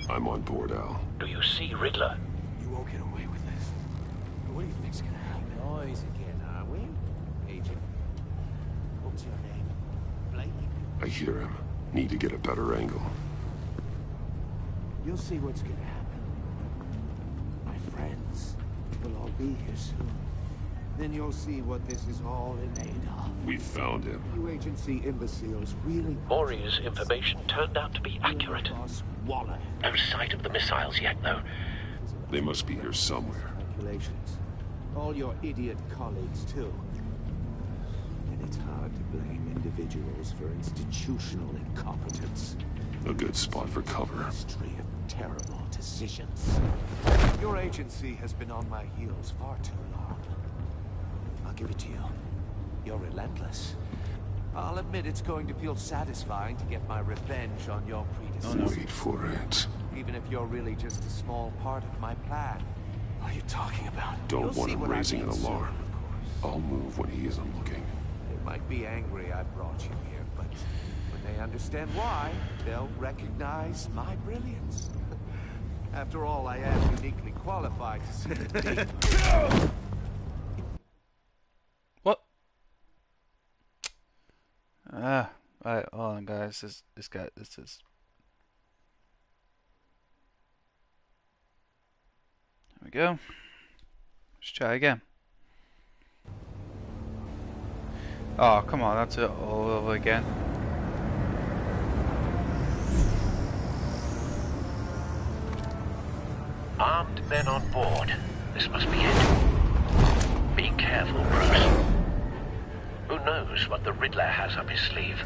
I'm on board, Al. Do you see Riddler? You won't get away with this. What do you think's gonna happen? Noise again, are we? Agent. What's your name? Blake? I hear him. Need to get a better angle. You'll see what's gonna happen. My friends will all be here soon. Then you'll see what this is all in aid of. We found him. You agency imbeciles really... Maury's information turned out to be accurate. Waller. No sight of the missiles yet, though. They must be here somewhere. Calculations. All your idiot colleagues, too. And it's hard to blame individuals for institutional incompetence. A good spot for cover. History of terrible decisions. Your agency has been on my heels far too long. I'll give it to you. You're relentless. I'll admit it's going to feel satisfying to get my revenge on your predecessor. Wait for it. Even if you're really just a small part of my plan. What are you talking about? Don't want him raising an alarm. I'll move when he isn't looking. They might be angry I brought you here, but when they understand why, they'll recognize my brilliance. After all, I am uniquely qualified to say... this is this guy. This is. There we go. Let's try again. Oh, come on, that's it all over again. Armed men on board. This must be it. Be careful, Bruce. Who knows what the Riddler has up his sleeve?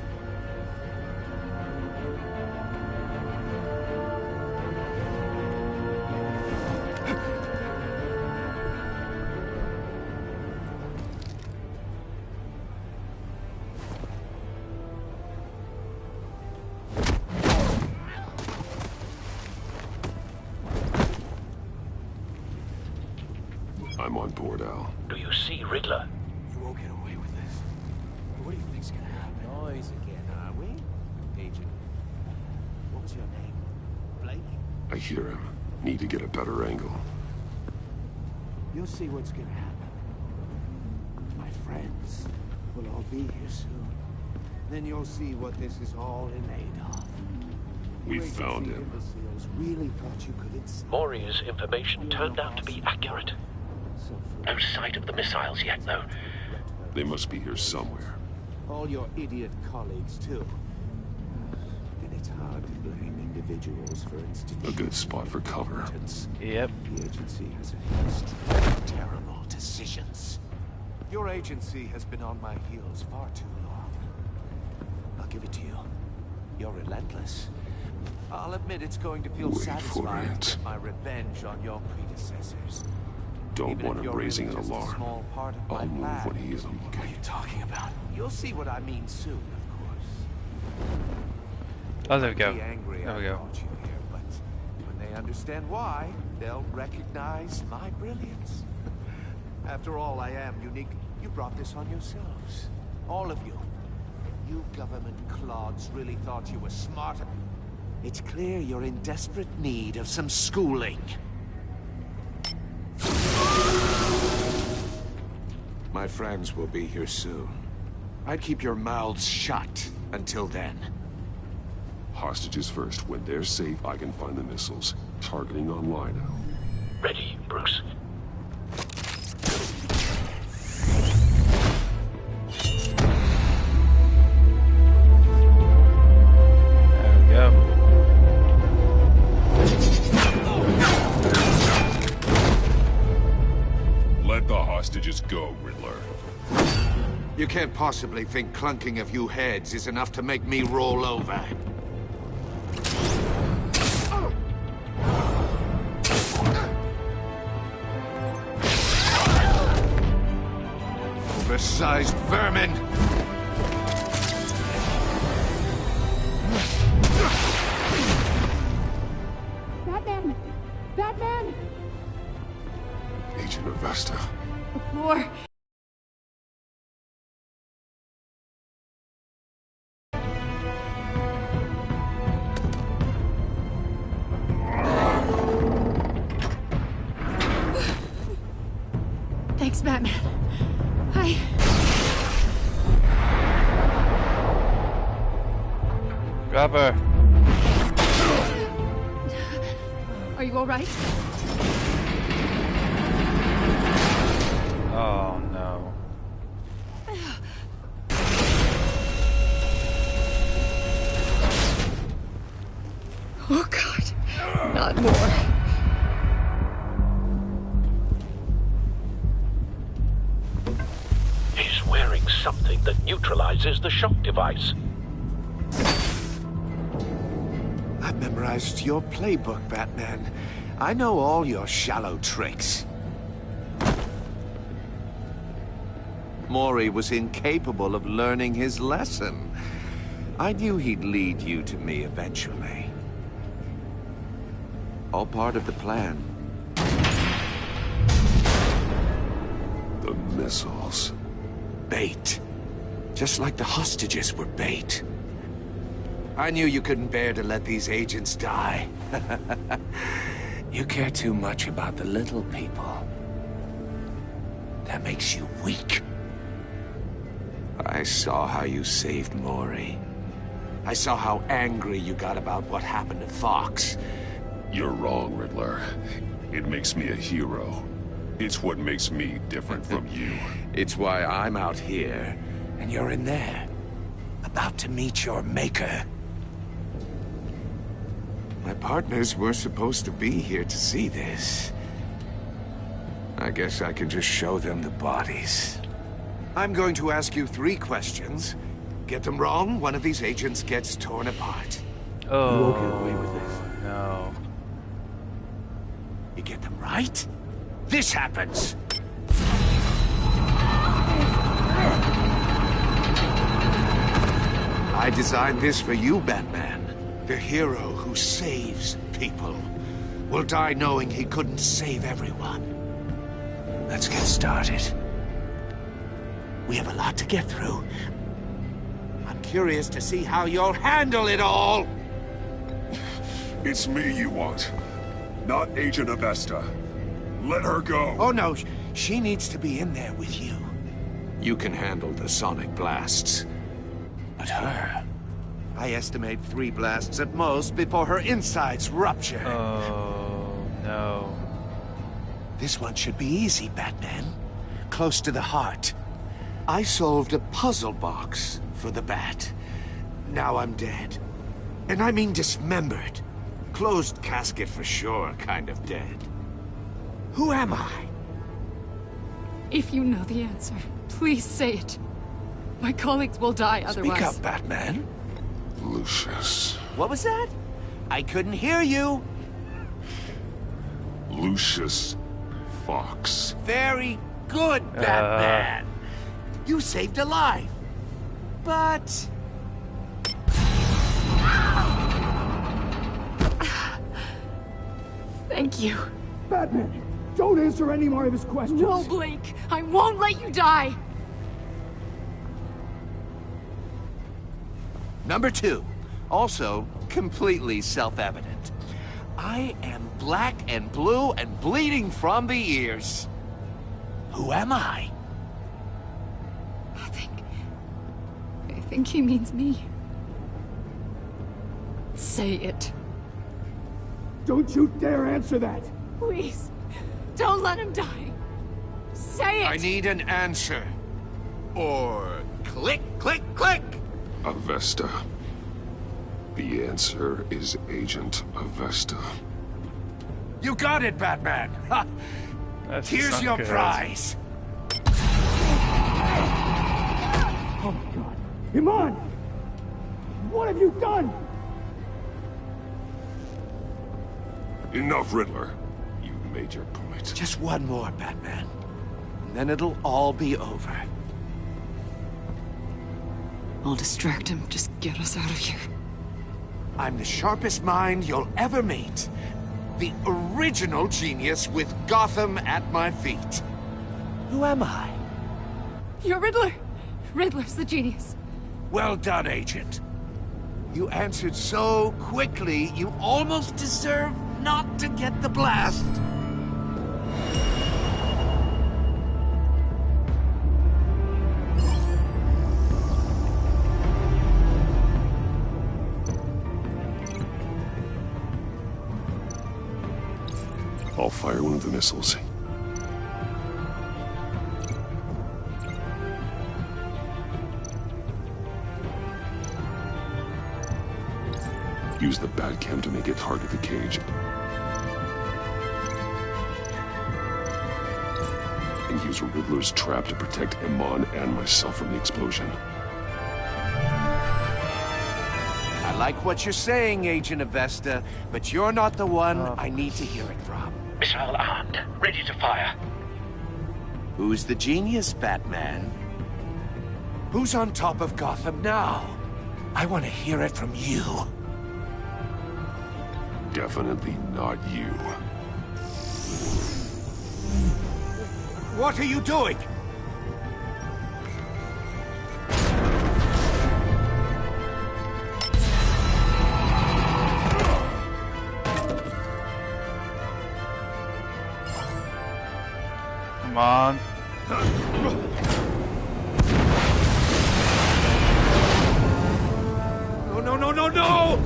I'm on board, Al. Do you see Riddler? You won't get away with this. What do you think's gonna happen? Noise again, are we? Agent. What was your name? Blake? I hear him. Need to get a better angle. You'll see what's gonna happen. My friends will all be here soon. Then you'll see what this is all in aid of. We found him. Really thought you could Maury's information turned out to be accurate. No sight of the missiles yet, though. They must be here somewhere. All your idiot colleagues, too. And it's hard to blame individuals for institutions. A good spot for cover. Yep. The agency has a history of terrible decisions. Your agency has been on my heels far too long. I'll give it to you. You're relentless. I'll admit it's going to feel Wait satisfying for it. to get my revenge on your predecessors. Don't Even want if him you're raising really an just a alarm. small part of my I'll move plan. when he is on. What are you talking about? You'll see what I mean soon, of course. Oh, there we go. Be angry There we I go. brought you here, but when they understand why, they'll recognize my brilliance. After all, I am unique. You brought this on yourselves. All of you. You government clods really thought you were smarter. It's clear you're in desperate need of some schooling. My friends will be here soon. I'd keep your mouths shut until then. Hostages first. When they're safe, I can find the missiles. Targeting online now. Ready, Bruce. There we go. Let the hostages go, Riddler. You can't possibly think clunking a few heads is enough to make me roll over. Oversized vermin! Batman! Batman! Agent Avesta. The floor. Thanks, Batman. Grab her. Are you all right? Oh no. Oh God, not more. He's wearing something that neutralizes the shock device. I've memorized your playbook, Batman. I know all your shallow tricks. Maury was incapable of learning his lesson. I knew he'd lead you to me eventually. All part of the plan. The missiles. Bait. Just like the hostages were bait. I knew you couldn't bear to let these agents die. You care too much about the little people. That makes you weak. I saw how you saved Maury. I saw how angry you got about what happened to Fox. You're wrong, Riddler. It makes me a hero. It's what makes me different from you. It's why I'm out here, and you're in there, about to meet your maker. My partners were supposed to be here to see this. I guess I can just show them the bodies. I'm going to ask you 3 questions. Get them wrong, one of these agents gets torn apart. Oh, you won't get away with this. No. You get them right, this happens. I designed this for you, Batman. The hero who saves people will die knowing he couldn't save everyone. Let's get started. We have a lot to get through. I'm curious to see how you'll handle it all. It's me you want, not Agent Avesta. Let her go. Oh no, she needs to be in there with you. You can handle the sonic blasts. But her, I estimate 3 blasts at most before her insides rupture. Oh, no. This one should be easy, Batman. Close to the heart. I solved a puzzle box for the Bat. Now I'm dead. And I mean dismembered. Closed casket for sure, kind of dead. Who am I? If you know the answer, please say it. My colleagues will die otherwise. Speak up, Batman. Lucius. What was that? I couldn't hear you. Lucius Fox. Very good, Batman. You saved a life. But... Thank you. Batman, don't answer any more of his questions. No, Blake. I won't let you die. Number 2. Also, completely self-evident. I am black and blue and bleeding from the ears. Who am I? I think he means me. Say it. Don't you dare answer that! Please, don't let him die. Say it! I need an answer. Or click, click, click! Avesta. The answer is Agent Avesta. You got it, Batman! Ha. Here's your prize! Oh my god. Iman! What have you done? Enough, Riddler. You've made your point. Just one more, Batman. And then it'll all be over. I'll distract him. Just get us out of here. I'm the sharpest mind you'll ever meet. The original genius with Gotham at my feet. Who am I? You're Riddler. Riddler's the genius. Well done, Agent. You answered so quickly, you almost deserve not to get the blast. I'll fire one of the missiles. Use the Batcam to make it target the cage. And use Riddler's trap to protect Iman and myself from the explosion. I like what you're saying, Agent Avesta, but you're not the one I need to hear it from. Missile armed, ready to fire. Who's the genius, Batman? Who's on top of Gotham now? I want to hear it from you. Definitely not you. What are you doing? Come on. no, no, no, no!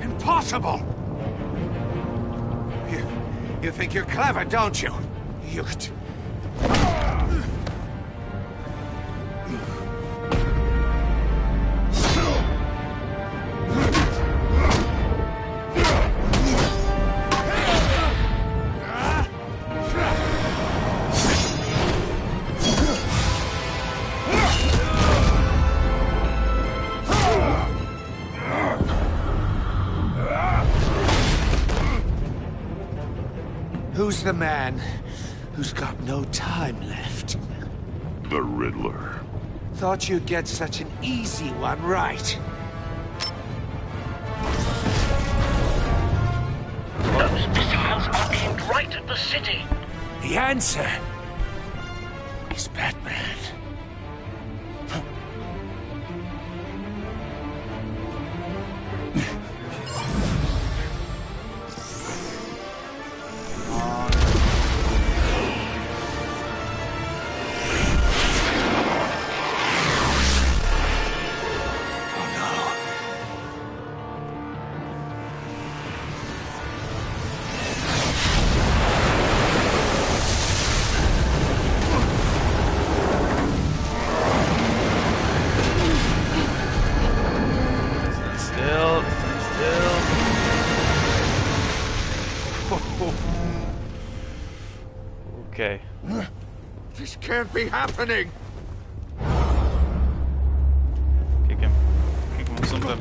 Impossible! You think you're clever, don't you? You could... Who's the man who's got no time left? The Riddler. Thought you'd get such an easy one right. Those missiles are aimed right at the city. The answer is Batman. Okay. This can't be happening! Kick him. Kick him or something.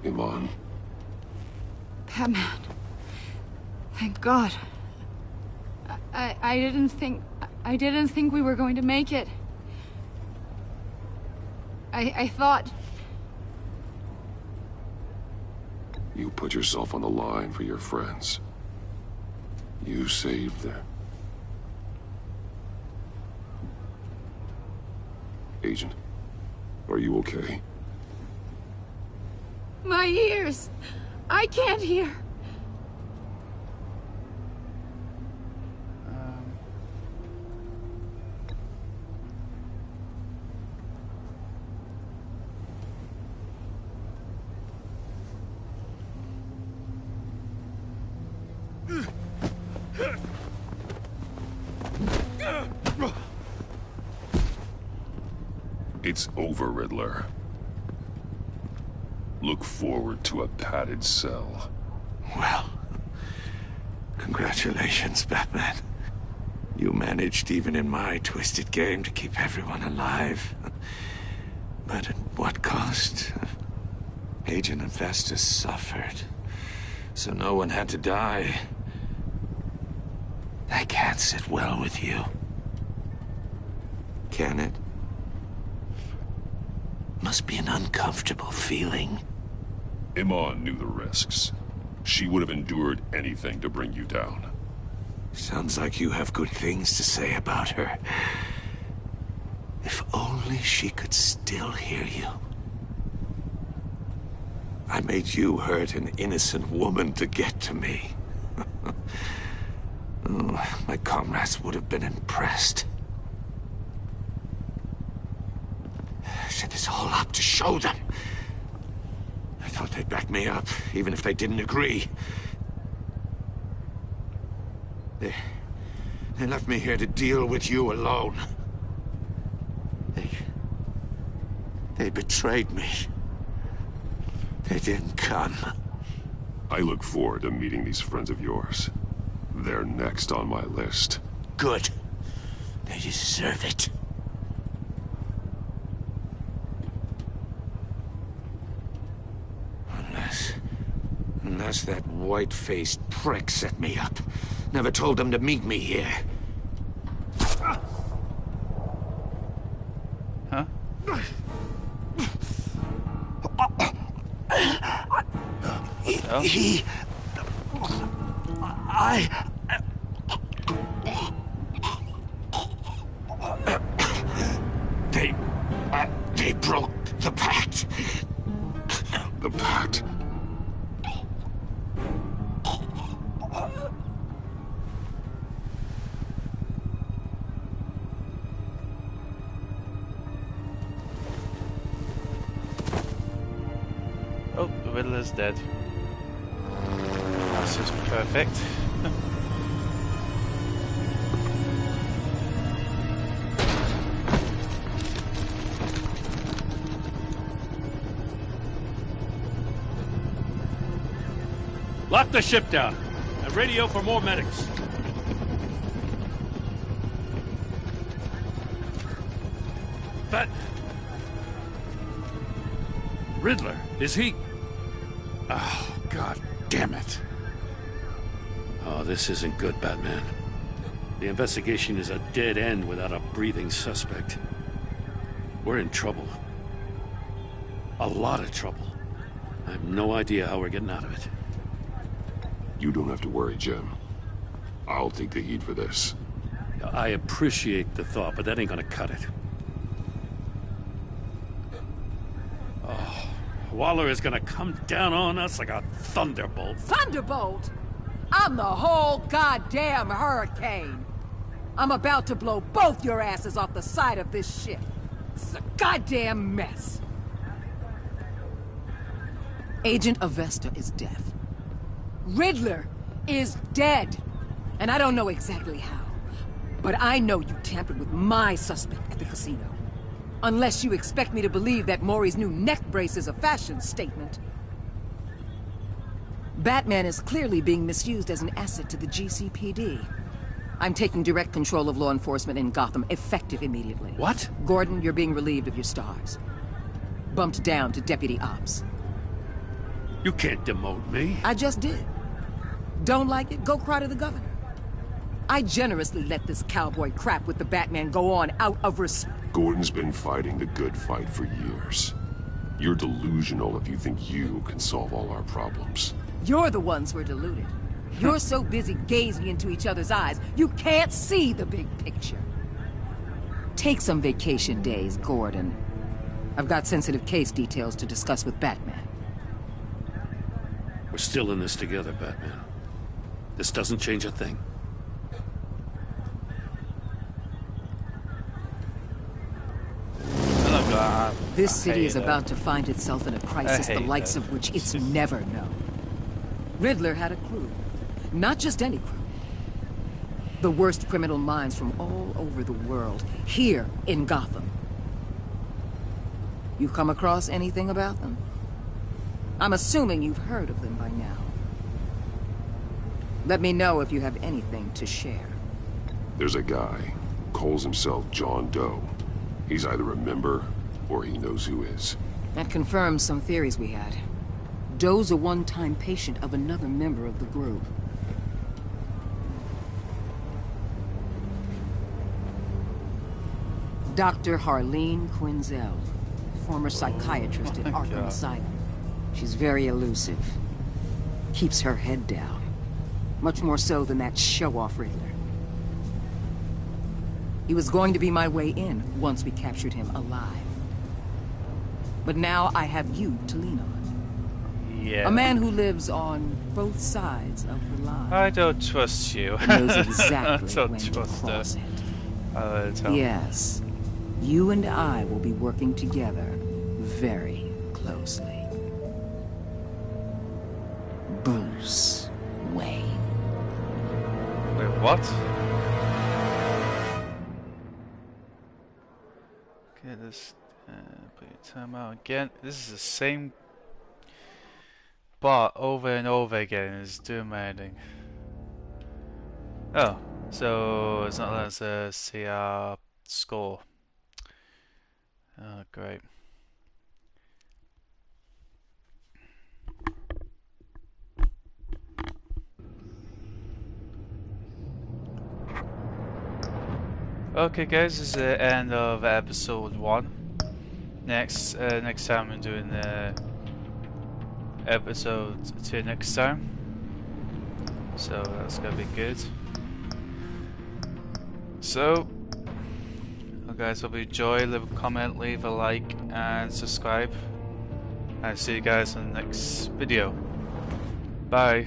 Iman. Batman. Thank God. I didn't think we were going to make it. I thought... You put yourself on the line for your friends. You saved them. Agent, are you okay? My ears! I can't hear! It's over, Riddler. Look forward to a padded cell. Well, congratulations, Batman. You managed, even in my twisted game, to keep everyone alive. But at what cost? Agent Infestus suffered, so no one had to die. That can't sit well with you. Can it? Must be an uncomfortable feeling. Iman knew the risks. She would have endured anything to bring you down. Sounds like you have good things to say about her. If only she could still hear you. I made you hurt an innocent woman to get to me. Oh, my comrades would have been impressed. I set this all up to show them. I thought they'd back me up, even if they didn't agree. They left me here to deal with you alone. They betrayed me. They didn't come. I look forward to meeting these friends of yours. They're next on my list. Good. They deserve it. Unless that white-faced prick set me up. Never told them to meet me here. Huh? They broke the pact. The pact? Oh, the Riddler's dead. That's just perfect. Lock the ship down and radio for more medics. But Riddler, is he? Oh, God damn it. Oh, this isn't good, Batman. The investigation is a dead end without a breathing suspect. We're in trouble. A lot of trouble. I have no idea how we're getting out of it. You don't have to worry, Jim. I'll take the heat for this. I appreciate the thought, but that ain't gonna cut it. Oh, Waller is gonna come down on us like a thunderbolt. Thunderbolt? I'm the whole goddamn hurricane. I'm about to blow both your asses off the side of this ship. This is a goddamn mess. Agent Avesta is deaf. Riddler is dead. And I don't know exactly how. But I know you tampered with my suspect at the casino. Unless you expect me to believe that Maury's new neck brace is a fashion statement. Batman is clearly being misused as an asset to the GCPD. I'm taking direct control of law enforcement in Gotham, effective immediately. What? Gordon, you're being relieved of your stars. Bumped down to Deputy Ops. You can't demote me. I just did. Don't like it? Go cry to the governor. I generously let this cowboy crap with the Batman go on out of respect. Gordon's been fighting the good fight for years. You're delusional if you think you can solve all our problems. You're the ones who are deluded. You're so busy gazing into each other's eyes, you can't see the big picture. Take some vacation days, Gordon. I've got sensitive case details to discuss with Batman. We're still in this together, Batman. This doesn't change a thing. This city is about to find itself in a crisis the likes of which it's never known. Riddler had a crew. Not just any crew. The worst criminal minds from all over the world, here in Gotham. You come across anything about them? I'm assuming you've heard of them by now. Let me know if you have anything to share. There's a guy, calls himself John Doe. He's either a member, or he knows who is. That confirms some theories we had. Doe's a one-time patient of another member of the group. Dr. Harleen Quinzel, former psychiatrist at Arkham Asylum. She's very elusive. Keeps her head down. Much more so than that show-off Riddler. He was going to be my way in once we captured him alive. But now I have you to lean on. Yeah. A man who lives on both sides of the line. I don't trust you. And knows exactly I don't when to trust cross her. it. Yes. You and I will be working together very closely. Bruce Wayne. Wait, what? Okay, let's put your time out again. This is the same bar over and over again. It's doing my ending. Oh, so it's not letting us see our score. Oh, great. Okay guys, this is the end of episode 1. Next time I'm doing episode 2 next time. So that's gonna be good. So guys, hope you enjoy. Leave a comment, leave a like and subscribe. And see you guys in the next video. Bye.